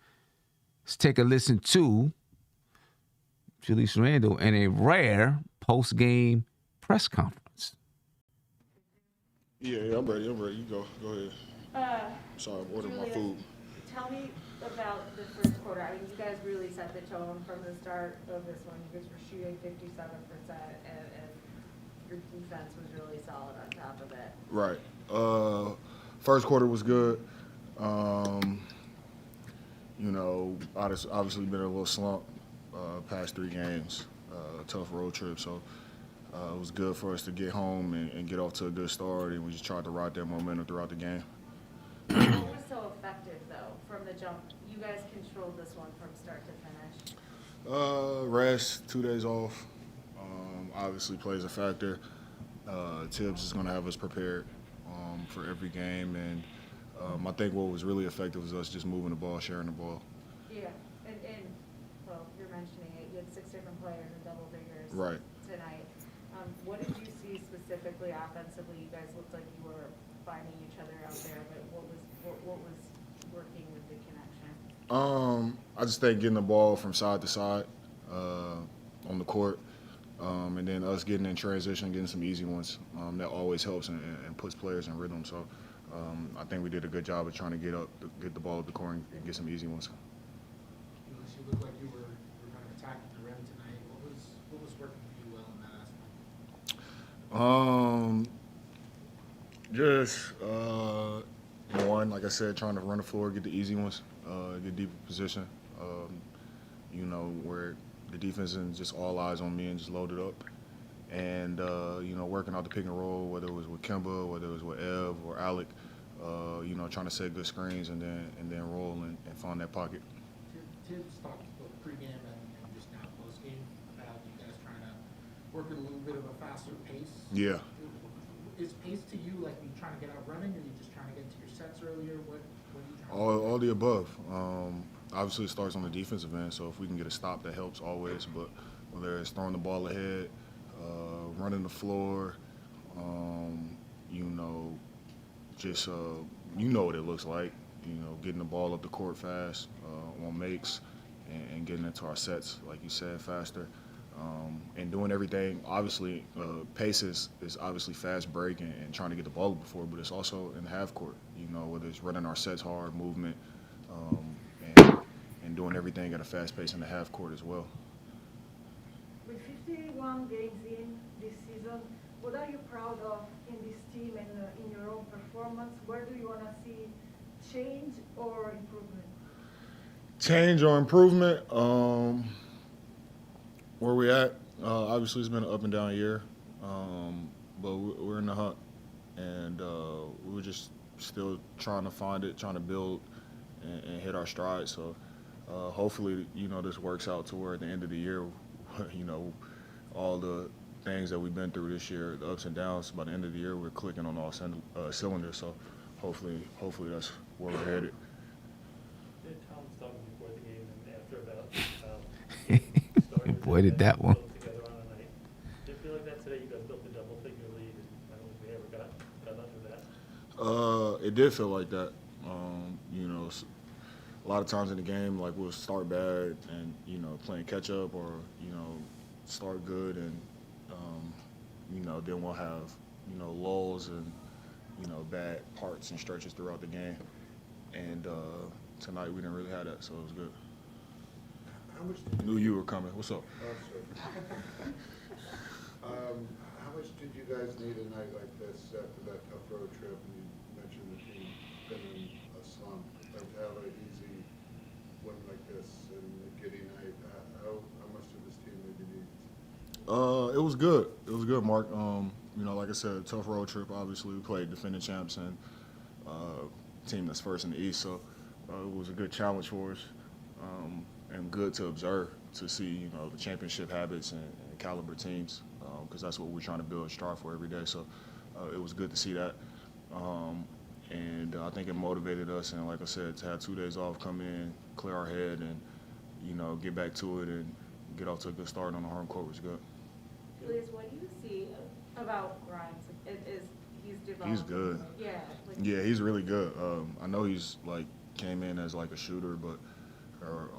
Let's take a listen to Julius Randle in a rare post-game press conference. Yeah, I'm ready. You go ahead. Sorry, I'm ordering my food. Tell me about the first quarter. I mean, you guys really set the tone from the start of this one. You guys were shooting 57%, and your defense was really solid on top of it. Right. First quarter was good. Obviously been a little slump past 3 games. Tough road trip, so it was good for us to get home and get off to a good start, and we just tried to ride that momentum throughout the game. What was so effective, though, from the jump? You guys controlled this one from start to finish. Rest, 2 days off, obviously plays a factor. Tibbs is going to have us prepared for every game, and I think what was really effective was us just moving the ball, sharing the ball. Yeah, and well, you're mentioning it. You had 6 different players in double figures Right. tonight. What did you see specifically offensively? You guys looked like you were finding each other out there, but what was working with the connection? I just think getting the ball from side to side on the court, and then us getting in transition, getting some easy ones. That always helps and puts players in rhythm. So I think we did a good job of trying to get the ball up the court and get some easy ones. Julius, you looked like you were kind of attacking the rim tonight. What was working for you well in that aspect? Just one, like I said, trying to run the floor, get the easy ones, get deep position. Where the defense isn't just all eyes on me and just load it up. And working out the pick and roll, whether it was with Kemba, whether it was with Ev or Alec, trying to set good screens and then roll and find that pocket. Tibbs talked both pregame and just now postgame about you guys trying to work at a little bit of a faster pace. Yeah. Is pace to you like you trying to get out running, or are you just trying to get to your sets earlier? What are you trying to do? All the above. Obviously, it starts on the defensive end, so if we can get a stop, that helps always. But whether it's throwing the ball ahead, running the floor, what it looks like. Getting the ball up the court fast on makes and getting into our sets, like you said, faster. And doing everything, obviously, pace is obviously fast break and trying to get the ball up before, but it's also in the half court, whether it's running our sets hard, movement, and doing everything at a fast pace in the half court as well. With 51 games in this season, what are you proud of in this team and in your own performance? Where do you want to see change or improvement? Change or improvement? Where we at? Obviously, it's been an up and down year, but we're in the hunt, and we're just still trying to find it, trying to build and hit our stride. So hopefully, this works out to where at the end of the year, all the things that we've been through this year, the ups and downs, by the end of the year, we're clicking on all cylinders. So hopefully that's where we're headed. Tom was talking before the game and after about Boy, did that one. together on the night. Do you feel like that today? You guys built a double-figure lead, and I don't think we ever got under that. It did feel like that. A lot of times in the game, like we'll start bad and playing catch up, or start good and then we'll have lulls and bad parts and stretches throughout the game. And tonight we didn't really have that, so it was good. How much Knew you were coming. What's up? How much did you guys need a night like this after that tough road trip? And you mentioned the team been in a slump. Like to have an easy win like this and a giddy night, how much did this team maybe need? It was good. It was good, Mark. Like I said, tough road trip. Obviously, we played defending champs and team that's first in the East, so it was a good challenge for us, and good to observe, to see the championship habits and caliber teams, because that's what we're trying to build and strive for every day. So it was good to see that, and I think it motivated us. And like I said, to have 2 days off, come in, clear our head, and get back to it and get off to a good start on the home court was good. Julius, what do you see about Grimes? He's developed? He's good. Yeah. Yeah, he's really good. I know he's came in as a shooter, but or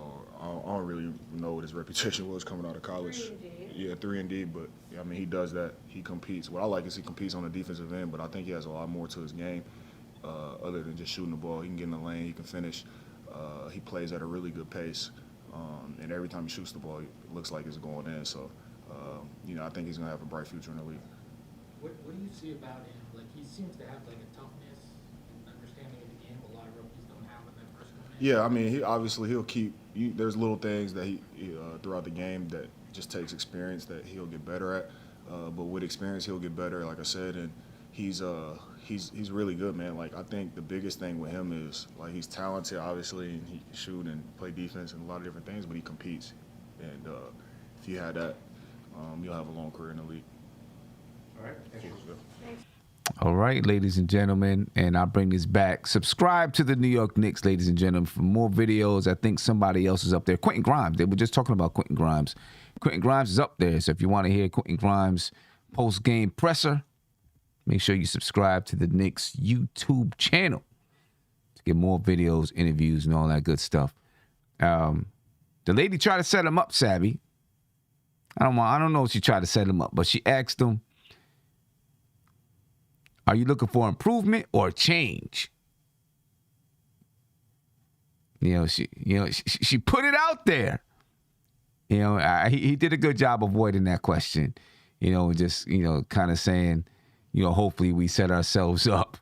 I don't really know what his reputation was coming out of college. 3-and-D. Yeah, 3-and-D, but he does that. He competes. What I like is he competes on the defensive end, but I think he has a lot more to his game other than just shooting the ball. He can get in the lane. He can finish. He plays at a really good pace, and every time he shoots the ball, it looks like it's going in. So, I think he's going to have a bright future in the league. What do you see about him? He seems to have a toughness and understanding of the game a lot of rookies don't have in that first moment. Yeah, he'll keep. There's little things that he throughout the game that just takes experience that he'll get better at. But with experience, he'll get better. Like I said, and he's really good, man. I think the biggest thing with him is he's talented, obviously, and he can shoot and play defense and a lot of different things. But he competes, and if you had that, you'll have a long career in the league. All right. Thank you. All right, ladies and gentlemen, and I'll bring this back. Subscribe to the New York Knicks, ladies and gentlemen, for more videos. I think somebody else is up there. Quentin Grimes. They were just talking about Quentin Grimes. Quentin Grimes is up there, so if you want to hear Quentin Grimes' post-game presser, make sure you subscribe to the Knicks YouTube channel to get more videos, interviews, and all that good stuff. The lady tried to set him up, Savvy. I don't know if she tried to set him up, but she asked him, are you looking for improvement or change? She put it out there. He did a good job avoiding that question. Just kind of saying, hopefully we set ourselves up,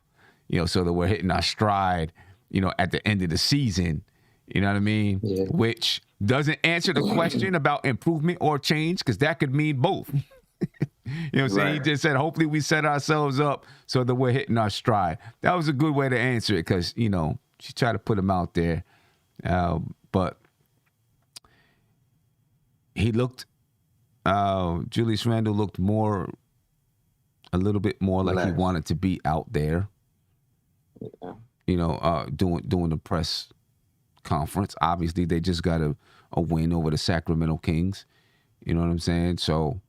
so that we're hitting our stride, at the end of the season. You know what I mean? Yeah. Which doesn't answer the question about improvement or change, because that could mean both. You know what I'm saying? Right. He just said, hopefully we set ourselves up so that we're hitting our stride. That was a good way to answer it because, she tried to put him out there. But he looked, Julius Randle looked a little bit more like he wanted to be out there, doing the press conference. Obviously, they just got a win over the Sacramento Kings. You know what I'm saying? So,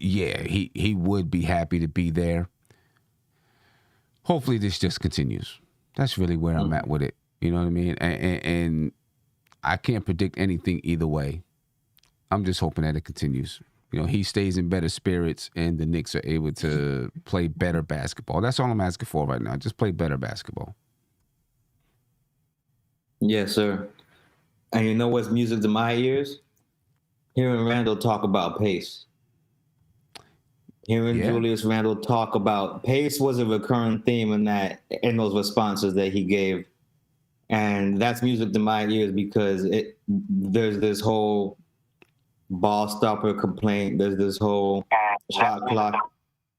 yeah, he would be happy to be there. Hopefully this just continues. That's really where I'm at with it. You know what I mean? And I can't predict anything either way. I'm just hoping that it continues. He stays in better spirits and the Knicks are able to play better basketball. That's all I'm asking for right now. Just play better basketball. Yes, sir. And you know what's music to my ears? Hearing Randle talk about pace. Hearing Julius Randle talk about pace was a recurring theme in those responses that he gave. And that's music to my ears because there's this whole ball stopper complaint. There's this whole shot clock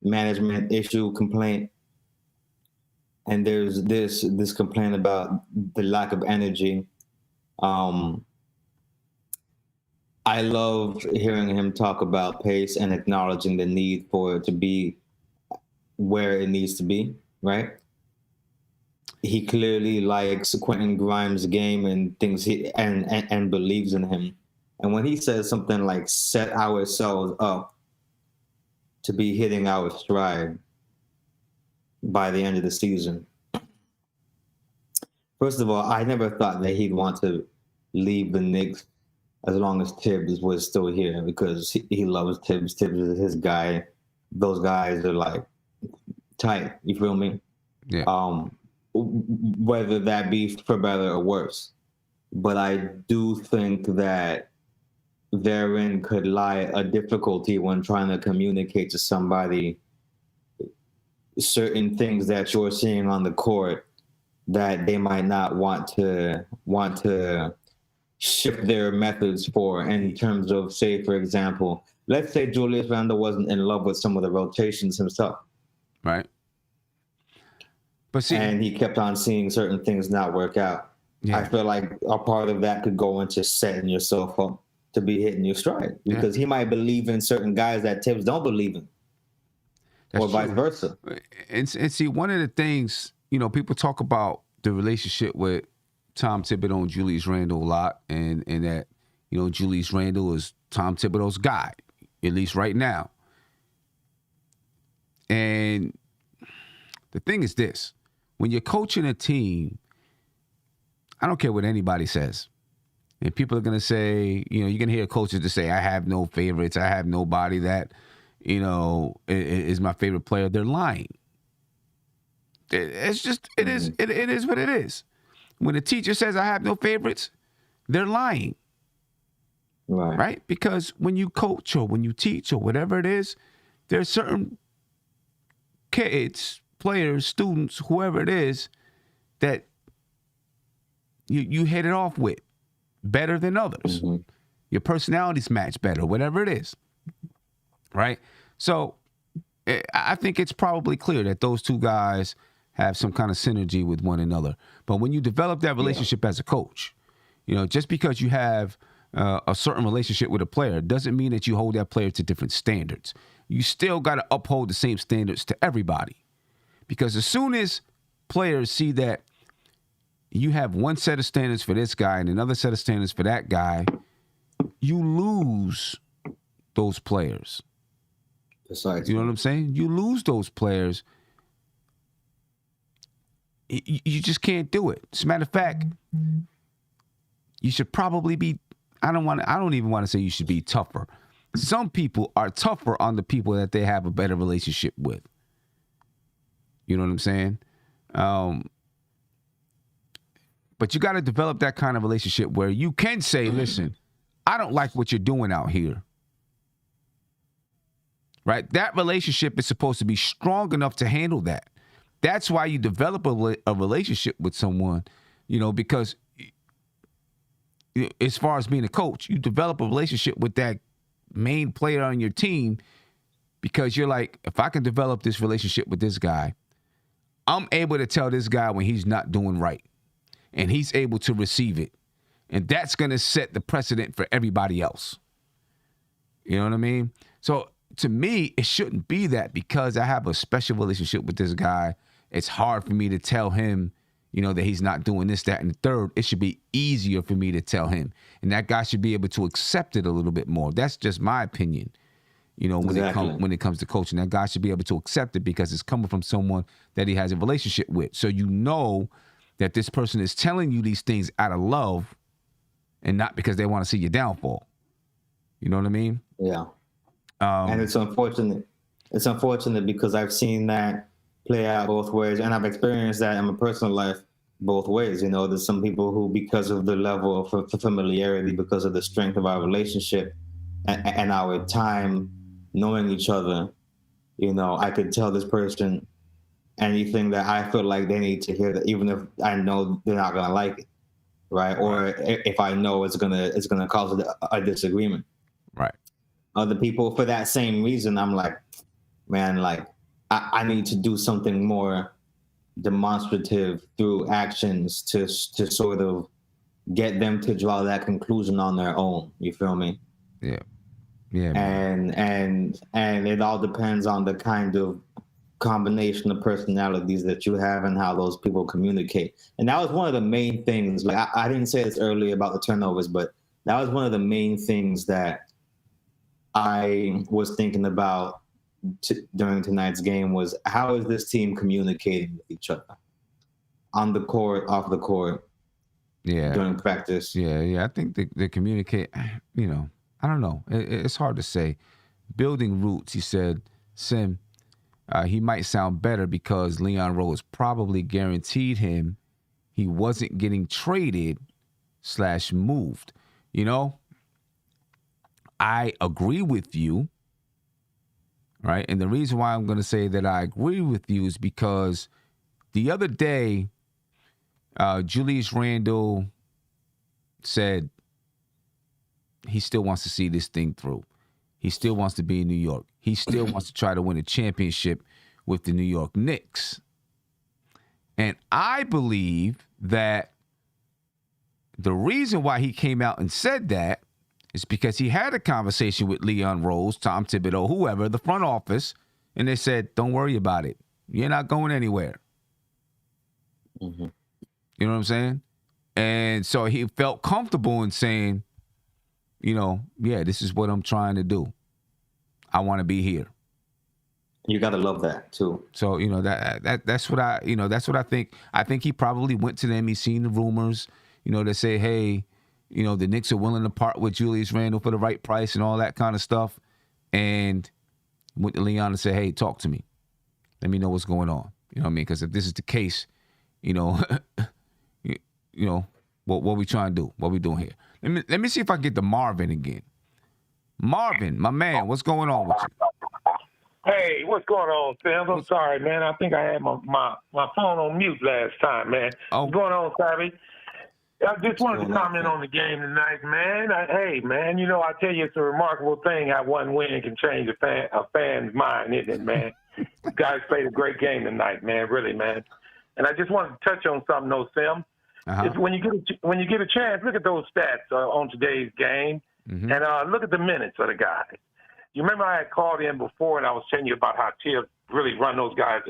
management issue complaint. And there's this complaint about the lack of energy. I love hearing him talk about pace and acknowledging the need for it to be where it needs to be, right? He clearly likes Quentin Grimes' game and things and believes in him. And when he says something like set ourselves up to be hitting our stride by the end of the season. First of all, I never thought that he'd want to leave the Knicks as long as Tibbs was still here because he loves Tibbs. Tibbs is his guy. Those guys are like tight. You feel me? Yeah. Whether that be for better or worse. But I do think that therein could lie a difficulty when trying to communicate to somebody certain things that you're seeing on the court that they might not want to shift their methods for in terms of, say, for example, let's say Julius Randle wasn't in love with some of the rotations himself. Right. And he kept on seeing certain things not work out. Yeah. I feel like a part of that could go into setting yourself up to be hitting your stride because he might believe in certain guys that Tibbs don't believe in. That's or vice versa. And see, one of the things, people talk about the relationship with Tom Thibodeau and Julius Randle a lot, and that, Julius Randle is Tom Thibodeau's guy, at least right now. And the thing is this, when you're coaching a team, I don't care what anybody says. And people are going to say, you're going to hear coaches to say, I have no favorites. I have nobody that, is my favorite player. They're lying. It's just, it is what it is. When a teacher says, I have no favorites, they're lying. Right? Because when you coach or when you teach or whatever it is, there's certain kids, players, students, whoever it is, that you hit it off with better than others. Mm-hmm. Your personalities match better, whatever it is. Right? So I think it's probably clear that those two guys have some kind of synergy with one another. But when you develop that relationship as a coach, just because you have a certain relationship with a player doesn't mean that you hold that player to different standards. You still got to uphold the same standards to everybody. Because as soon as players see that you have one set of standards for this guy and another set of standards for that guy, you lose those players. Besides, you know what I'm saying? You lose those players. You just can't do it. As a matter of fact, you should probably be. I don't even want to say you should be tougher. Some people are tougher on the people that they have a better relationship with. You know what I'm saying? But you got to develop that kind of relationship where you can say, listen, I don't like what you're doing out here. Right? That relationship is supposed to be strong enough to handle that. That's why you develop a relationship with someone, because as far as being a coach, you develop a relationship with that main player on your team because you're like, if I can develop this relationship with this guy, I'm able to tell this guy when he's not doing right, and he's able to receive it. And that's going to set the precedent for everybody else. You know what I mean? So to me, it shouldn't be that because I have a special relationship with this guy, it's hard for me to tell him, that he's not doing this, that, and the third. It should be easier for me to tell him. And that guy should be able to accept it a little bit more. That's just my opinion. When it comes to coaching, that guy should be able to accept it because it's coming from someone that he has a relationship with. So that this person is telling you these things out of love and not because they want to see your downfall. You know what I mean? Yeah. And it's unfortunate. It's unfortunate because I've seen that play out both ways, and I've experienced that in my personal life both ways. There's some people who, because of the level of familiarity, because of the strength of our relationship and our time knowing each other, I could tell this person anything that I feel like they need to hear, that even if I know they're not gonna like it, right? Or if I know it's gonna cause a disagreement, right? Other people, for that same reason, I'm like, man, like I need to do something more demonstrative through actions to sort of get them to draw that conclusion on their own. You feel me? Yeah. Yeah. And it all depends on the kind of combination of personalities that you have and how those people communicate. And that was one of the main things. Like I didn't say this earlier about the turnovers, but that was one of the main things that I was thinking about during tonight's game was, how is this team communicating with each other on the court, off the court, during practice? Yeah. I think they communicate, I don't know. It's hard to say. Building roots, he said, Sim, he might sound better because Leon Rose probably guaranteed him he wasn't getting traded / moved. I agree with you, right? And the reason why I'm going to say that I agree with you is because the other day, Julius Randle said he still wants to see this thing through. He still wants to be in New York. He still wants to try to win a championship with the New York Knicks. And I believe that the reason why he came out and said that is because he had a conversation with Leon Rose, Tom Thibodeau, whoever, the front office, and they said, don't worry about it. You're not going anywhere. Mm-hmm. You know what I'm saying? And so he felt comfortable in saying, this is what I'm trying to do. I want to be here. You got to love that too. So, that's what I think. I think he probably went to them. He's seen the rumors, that say, hey, the Knicks are willing to part with Julius Randle for the right price and all that kind of stuff. And went to Leon and said, hey, talk to me. Let me know what's going on. You know what I mean? Because if this is the case, what we trying to do? What we doing here? Let me see if I can get to Marvin again. Marvin, my man, what's going on with you? Hey, what's going on, Sam? I'm sorry, man. I think I had my phone on mute last time, man. Oh. What's going on, Savvy? I just wanted to comment on the game tonight, man. I tell you, it's a remarkable thing how one win can change a fan's mind, isn't it, man? You guys played a great game tonight, man, really, man. And I just wanted to touch on something, though, Sam. It's when you get a chance, look at those stats on today's game, and look at the minutes of the guys. You remember I had called in before, and I was telling you about how really run those guys,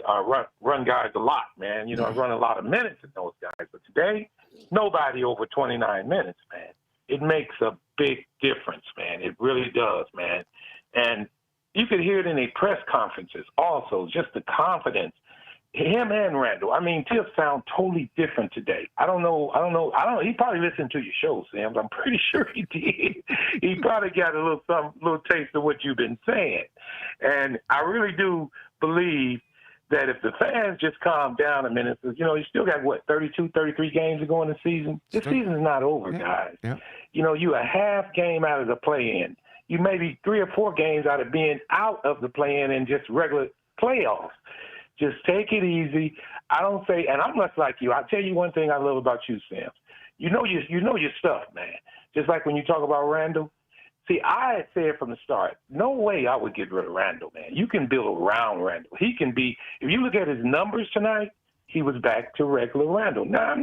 run guys a lot, man. You know, I run a lot of minutes in those guys. But today, nobody over 29 minutes, man. It makes a big difference, man. It really does, man. And you could hear it in their press conferences also, just the confidence. Him and Randle. I mean, Tibbs sound totally different today. I don't know. He probably listened to your show, Sam. I'm pretty sure he did. He probably got a little taste of what you've been saying. And I really do believe that if the fans just calm down a minute, you know, you still got, 32, 33 games to go in the season? This season's not over, guys. Yeah. You know, you a half game out of the play-in. You maybe 3 or 4 games out of being out of the play-in and just regular playoffs. Just take it easy. I don't say, and I'm much like you. I'll tell you one thing I love about you, Sam. You know your stuff, man. Just like when you talk about Randle. See, I had said from the start, no way I would get rid of Randle, man. You can build around Randle. He can be, if you look at his numbers tonight, he was back to regular Randle. Now,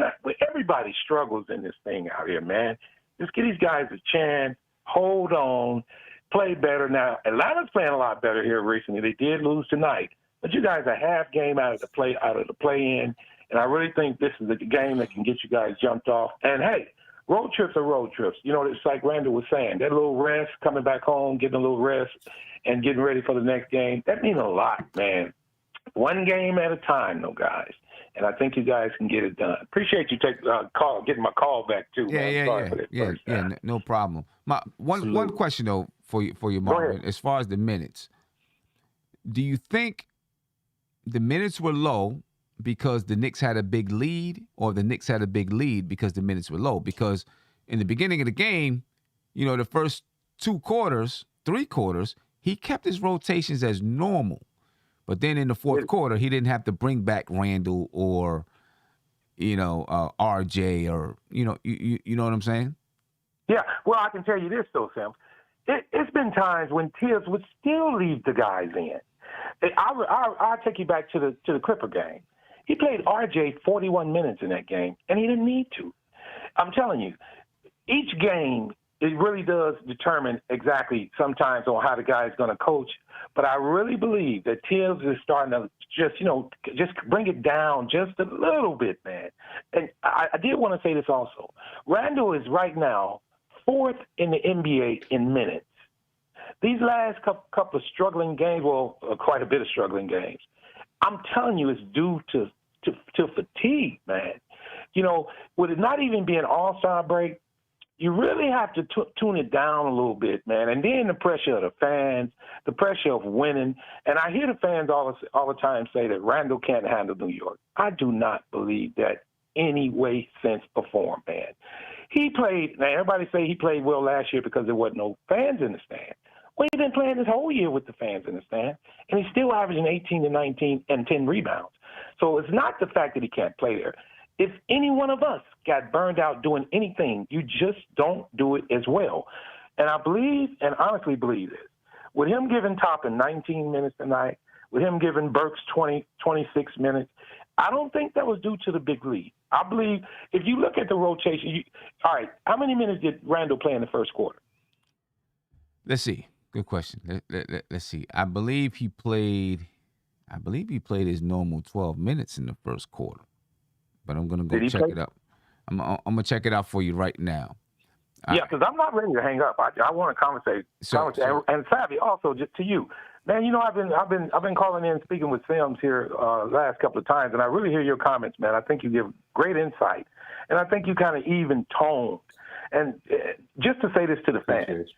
everybody struggles in this thing out here, man. Just give these guys a chance. Hold on. Play better now. Atlanta's playing a lot better here recently. They did lose tonight. But you guys are half game out of the play-in, and I really think this is a game that can get you guys jumped off. And, hey, road trips are road trips. You know, it's like Randle was saying, that little rest, coming back home, getting a little rest, and getting ready for the next game, that means a lot, man. One game at a time, though, guys. And I think you guys can get it done. Appreciate you getting my call back, too. Yeah, no problem. One question, though, for you, Marvin, as far as the minutes. Do you think the minutes were low because the Knicks had a big lead, or the Knicks had a big lead because the minutes were low? Because in the beginning of the game, you know, the first 3 quarters, he kept his rotations as normal. But then in the fourth quarter, he didn't have to bring back Randle or, you know, RJ or, you know what I'm saying? Yeah, well, I can tell you this, though, Sam. It's been times when Tibbs would still leave the guys in. I'll take you back to the Clipper game. He played RJ 41 minutes in that game, and he didn't need to. I'm telling you, each game, it really does determine exactly sometimes on how the guy's going to coach. But I really believe that Tibbs is starting to just bring it down just a little bit, man. And I did want to say this also. Randle is right now 4th in the NBA in minutes. These last couple of struggling games, quite a bit of struggling games, I'm telling you, it's due to fatigue, man. You know, with it not even being All-Star break, you really have to tune it down a little bit, man. And then the pressure of the fans, the pressure of winning. And I hear the fans all the time say that Randle can't handle New York. I do not believe that any way, sense, or form, man. He played, now everybody say he played well last year because there wasn't no fans in the stand. Well, he's been playing this whole year with the fans in the stand, and he's still averaging 18 to 19 and 10 rebounds. So it's not the fact that he can't play there. If any one of us got burned out doing anything, you just don't do it as well. And I believe, and honestly believe this, with him giving Toppin 19 minutes tonight, with him giving Burks 26 minutes, I don't think that was due to the big lead. I believe if you look at the rotation, all right, how many minutes did Randle play in the first quarter? Let's see. Good question. Let's see. I believe he played his normal 12 minutes in the first quarter. But I'm going to go check it out. I'm going to check it out for you right now. Yeah, because I'm not ready to hang up. I want to conversate. And Savvy, also, just to you. Man, you know, I've been calling in, speaking with Sims here last couple of times, and I really hear your comments, man. I think you give great insight, and I think you kind of even toned. And just to say this to the fans,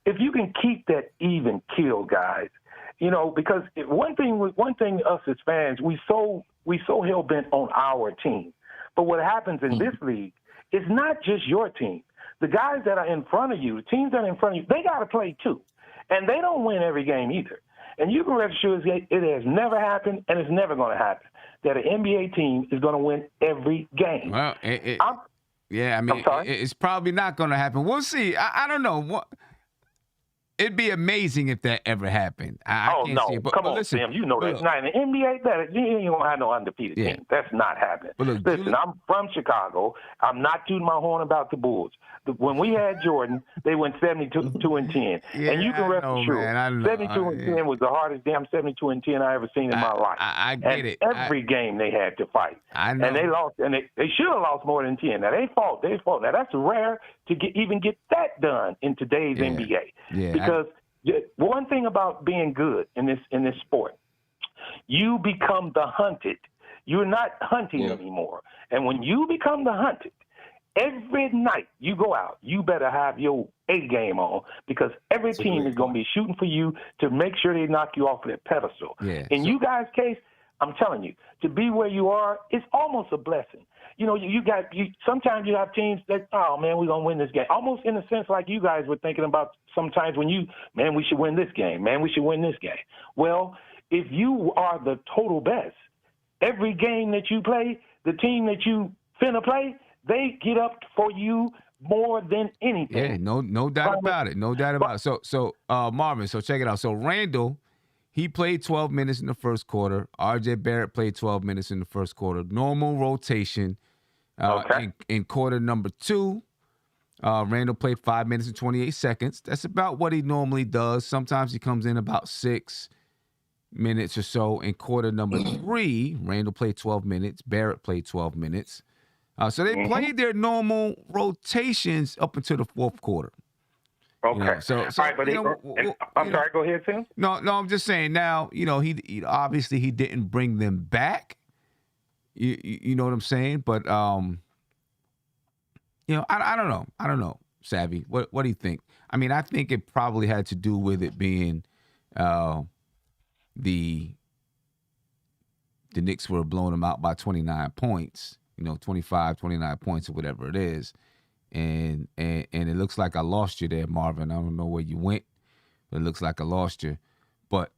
if you can keep that even keel, guys, you know, because one thing us as fans, we so hell bent on our team. But what happens in this league is not just your team. The guys that are in front of you, the teams that are in front of you, they got to play too, and they don't win every game either. And you can rest assured it has never happened, and it's never going to happen that an NBA team is going to win every game. Well, it's probably not going to happen. We'll see. I don't know. it'd be amazing if that ever happened. I Oh can't no! see it. Come but on, listen, Sam. You know but that. look, Now in the NBA, you ain't gonna have no undefeated Yeah. team. That's not happening. But look, Listen, I'm from Chicago. I'm not tooting my horn about the Bulls. When we had Jordan, they went 72-10, Yeah, and you can I rest know, assured, man. I know. 72-10 was the hardest damn 72-10 I ever seen in my life. I get and it. Every game they had to fight. I know. And they lost, and they should have lost more than 10. Now they fought. Now that's rare to even get that done in today's Yeah. NBA. Yeah, Because one thing about being good in this sport, you become the hunted. You're not hunting anymore. And when you become the hunted, every night you go out, you better have your A game on, because every team is going to be shooting for you to make sure they knock you off that pedestal. Yeah, In you guys' case, I'm telling you, to be where you are, it's almost a blessing. You know, sometimes you have teams that, oh, man, we're going to win this game. Almost in a sense like you guys were thinking about sometimes when we should win this game. Man, we should win this game. Well, if you are the total best, every game that you play, the team that you finna play, they get up for you more than anything. Yeah, no doubt about it. No doubt about it. So Marvin, so check it out. So Randle, he played 12 minutes in the first quarter. RJ Barrett played 12 minutes in the first quarter. Normal rotation. In quarter number 2, Randle played 5 minutes and 28 seconds. That's about what he normally does. Sometimes he comes in about 6 minutes or so. In quarter number 3, Randle played 12 minutes. Barrett played 12 minutes. So they played their normal rotations up until the fourth quarter. Okay. You know, so all right, but I'm sorry. Go ahead, Tim. No, I'm just saying now. You know, he obviously he didn't bring them back. You know what I'm saying? But you know, I don't know. I don't know, Savvy. What do you think? I mean, I think it probably had to do with it being the Knicks were blowing them out by 29 points. You know, 25, 29 points or whatever it is. And it looks like I lost you there, Marvin. I don't know where you went, but it looks like I lost you. But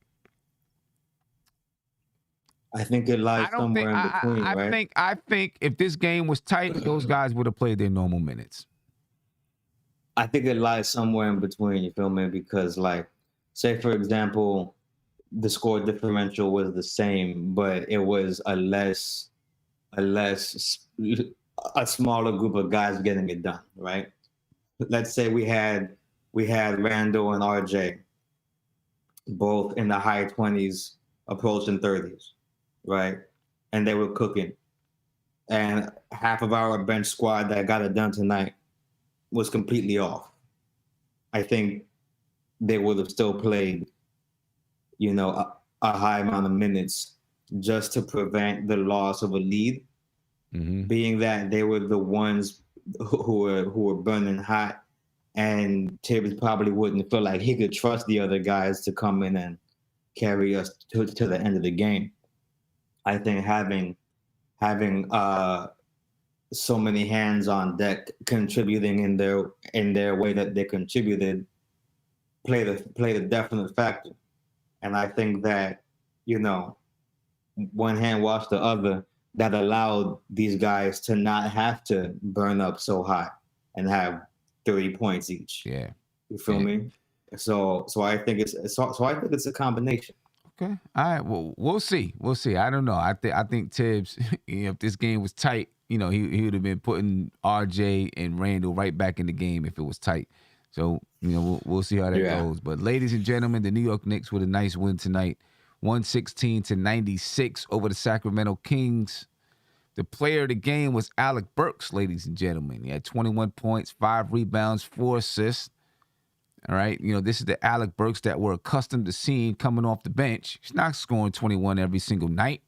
I think it lies somewhere in between, right? I think if this game was tight, those guys would have played their normal minutes. I think it lies somewhere in between, you feel me? Because, like, say, for example, the score differential was the same, but it was a smaller group of guys getting it done, right? Let's say we had Randle and RJ both in the high 20s, approaching 30s, right? And they were cooking. And half of our bench squad that got it done tonight was completely off. I think they would have still played, you know, a high amount of minutes just to prevent the loss of a lead. Being that they were the ones who were burning hot, and Tibbs probably wouldn't feel like he could trust the other guys to come in and carry us to the end of the game. I think having so many hands on deck contributing in their way that they contributed played a definite factor. And I think that, you know, one hand washed the other. That allowed these guys to not have to burn up so hot and have 30 points each. Yeah, you feel me? So I think it's a combination. Okay, all right. Well, we'll see. I don't know. I think Tibbs, you know, if this game was tight, you know, he would have been putting RJ and Randle right back in the game if it was tight. So, you know, we'll see how that goes. But ladies and gentlemen, the New York Knicks with a nice win tonight. 116-96 over the Sacramento Kings. The player of the game was Alec Burks, ladies and gentlemen. He had 21 points, 5 rebounds, 4 assists. All right, you know, this is the Alec Burks that we're accustomed to seeing coming off the bench. He's not scoring 21 every single night.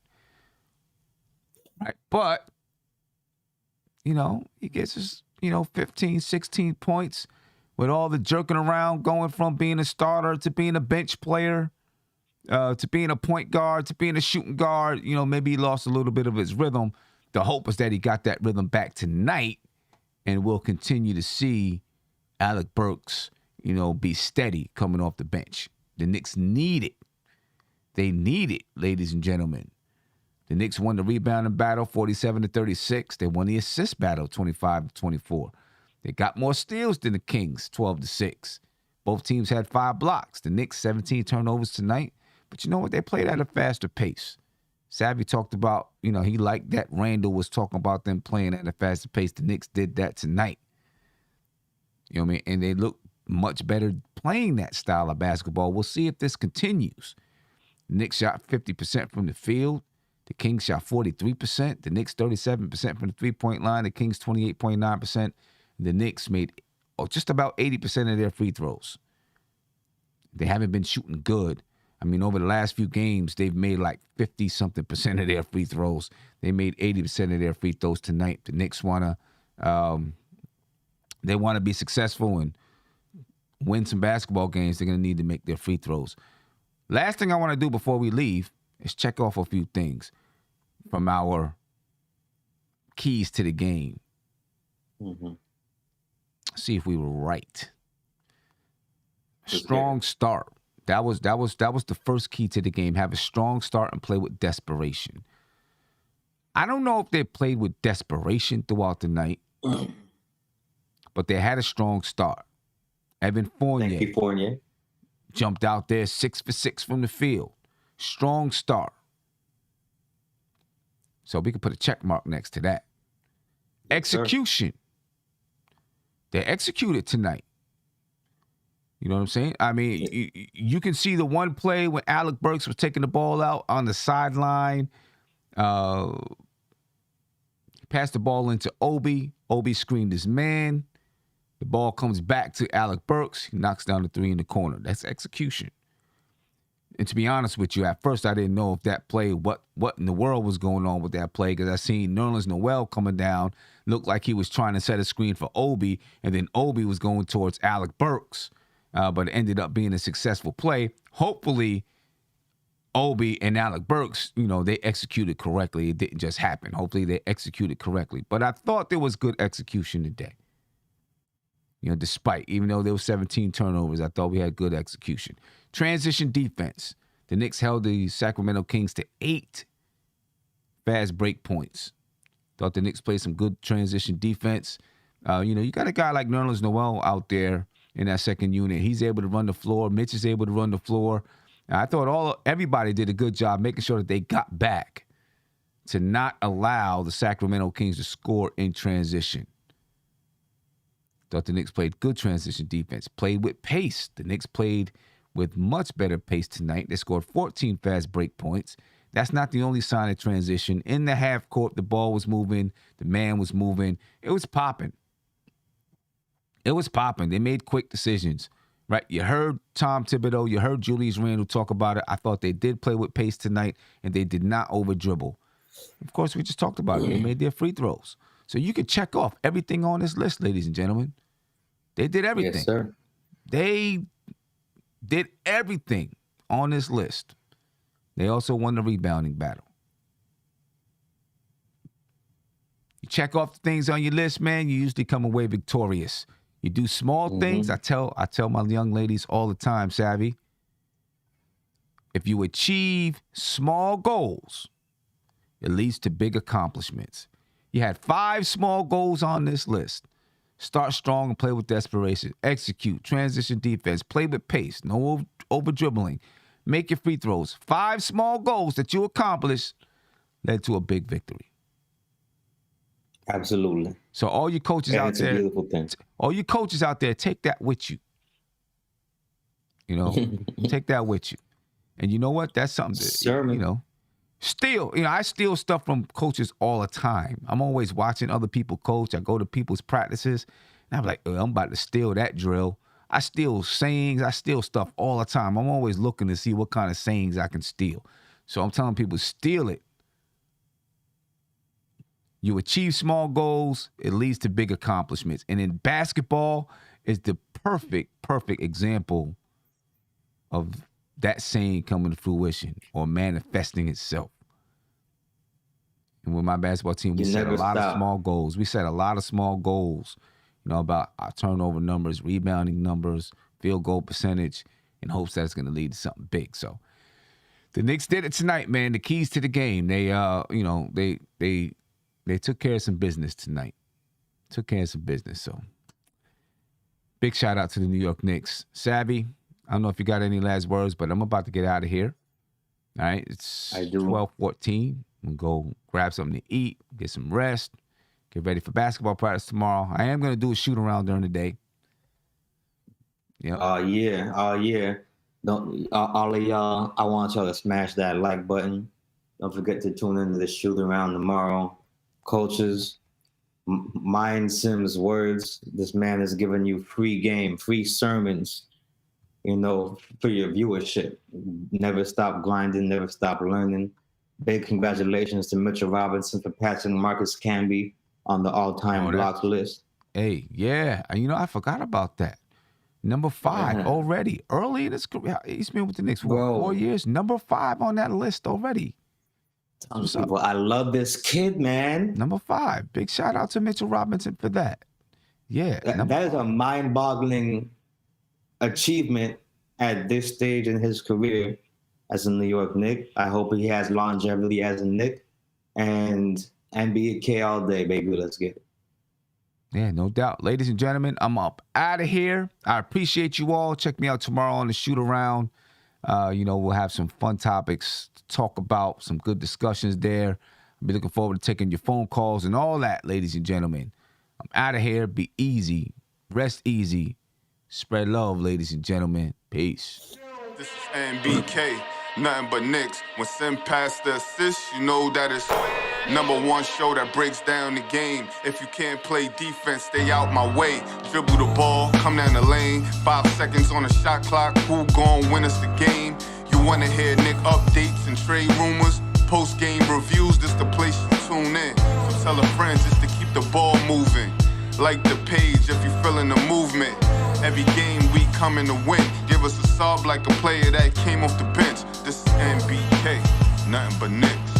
Right, but, you know, he gets his, 15, 16 points with all the jerking around, going from being a starter to being a bench player. To being a point guard, to being a shooting guard, maybe he lost a little bit of his rhythm. The hope is that he got that rhythm back tonight, and we'll continue to see Alec Burks, be steady coming off the bench. The Knicks need it. They need it, ladies and gentlemen. The Knicks won the rebounding battle 47-36. They won the assist battle 25-24. They got more steals than the Kings, 12-6. Both teams had 5 blocks. The Knicks 17 turnovers tonight. But you know what? They played at a faster pace. Savvy talked about, he liked that Randle was talking about them playing at a faster pace. The Knicks did that tonight. You know what I mean? And they look much better playing that style of basketball. We'll see if this continues. The Knicks shot 50% from the field. The Kings shot 43%. The Knicks 37% from the three-point line. The Kings 28.9%. The Knicks made just about 80% of their free throws. They haven't been shooting good. I mean, over the last few games, they've made like 50-something% of their free throws. They made 80% of their free throws tonight. The Knicks want to be successful and win some basketball games. They're going to need to make their free throws. Last thing I want to do before we leave is check off a few things from our keys to the game. Mm-hmm. See if we were right. Strong start. That was the first key to the game. Have a strong start and play with desperation. I don't know if they played with desperation throughout the night, but they had a strong start. Evan Fournier jumped out there 6 for 6 from the field. Strong start. So we could put a check mark next to that. Execution. They executed tonight. You know what I'm saying? I mean, you can see the one play when Alec Burks was taking the ball out on the sideline. He passed the ball into Obi. Obi screened his man. The ball comes back to Alec Burks. He knocks down the 3 in the corner. That's execution. And to be honest with you, at first I didn't know if that play, what in the world was going on with that play, because I seen Nerlens Noel coming down, looked like he was trying to set a screen for Obi, and then Obi was going towards Alec Burks. But it ended up being a successful play. Hopefully, Obi and Alec Burks, they executed correctly. It didn't just happen. Hopefully, they executed correctly. But I thought there was good execution today. Even though there were 17 turnovers, I thought we had good execution. Transition defense. The Knicks held the Sacramento Kings to 8 fast break points. Thought the Knicks played some good transition defense. You got a guy like Nerlens Noel out there in that second unit. He's able to run the floor. Mitch is able to run the floor. And I thought everybody did a good job making sure that they got back to not allow the Sacramento Kings to score in transition. Thought the Knicks played good transition defense. Played with pace. The Knicks played with much better pace tonight. They scored 14 fast break points. That's not the only sign of transition. In the half court, the ball was moving. The man was moving. It was popping. It was popping. They made quick decisions, right? You heard Tom Thibodeau. You heard Julius Randle talk about it. I thought they did play with pace tonight, and they did not over-dribble. Of course, we just talked about it. They made their free throws. So you could check off everything on this list, ladies and gentlemen. They did everything. Yes, sir. They did everything on this list. They also won the rebounding battle. You check off the things on your list, man, you usually come away victorious. You do small things. I tell my young ladies all the time, Savvy, if you achieve small goals, it leads to big accomplishments. You had 5 small goals on this list. Start strong and play with desperation. Execute, transition defense, play with pace, no over dribbling. Make your free throws. 5 small goals that you accomplished led to a big victory. Absolutely. So all you coaches out there, it's a beautiful thing. All you coaches out there, take that with you. Take that with you. And you know what? That's something that, steal. I steal stuff from coaches all the time. I'm always watching other people coach. I go to people's practices, and I'm like, I'm about to steal that drill. I steal sayings. I steal stuff all the time. I'm always looking to see what kind of sayings I can steal. So I'm telling people, steal it. You achieve small goals, it leads to big accomplishments. And in basketball is the perfect example of that saying coming to fruition or manifesting itself. And with my basketball team, we set a lot of small goals. We set a lot of small goals, about our turnover numbers, rebounding numbers, field goal percentage, in hopes that it's going to lead to something big. So the Knicks did it tonight, man. The keys to the game. They, they took care of some business tonight. So big shout out to the New York Knicks. Savvy, I don't know if you got any last words, but I'm about to get out of here. All right, it's 12:14. I'm going to go grab something to eat, get some rest, get ready for basketball practice tomorrow. I am going to do a shoot around during the day. Yeah. Don't all of y'all, I want y'all to smash that like button. Don't forget to tune into the shoot around tomorrow. Coaches, mind Sim's words. This man is giving you free game, free sermons, for your viewership. Never stop grinding, never stop learning. Big congratulations to Mitchell Robinson for passing Marcus Camby on the all-time block list. Hey, yeah. I forgot about that. Number 5 already. Early in his career. He's been with the Knicks for 4 years. Number 5 on that list already. Telling people, I love this kid, man. Number 5. Big shout out to Mitchell Robinson for that. Yeah. That is a mind-boggling achievement at this stage in his career as a New York Knick. I hope he has longevity as a Knick. And NBA all day, baby. Let's get it. Yeah, no doubt. Ladies and gentlemen, I'm up out of here. I appreciate you all. Check me out tomorrow on the shoot around. We'll have some fun topics to talk about, some good discussions there. I'll be looking forward to taking your phone calls and all that, ladies and gentlemen. I'm out of here. Be easy. Rest easy. Spread love, ladies and gentlemen. Peace. This is NBK, nothing but Knicks. When Sim passed the assist, you know that it's #1 show that breaks down the game. If you can't play defense, stay out my way. Dribble the ball, come down the lane. 5 seconds on the shot clock, who gon' win us the game? You wanna hear Knick updates and trade rumors? Post-game reviews, this the place you tune in. So tell a friend just to keep the ball moving. Like the page if you feeling the movement. Every game we coming to win. Give us a sub like a player that came off the bench. This is NBK, nothing but Knicks.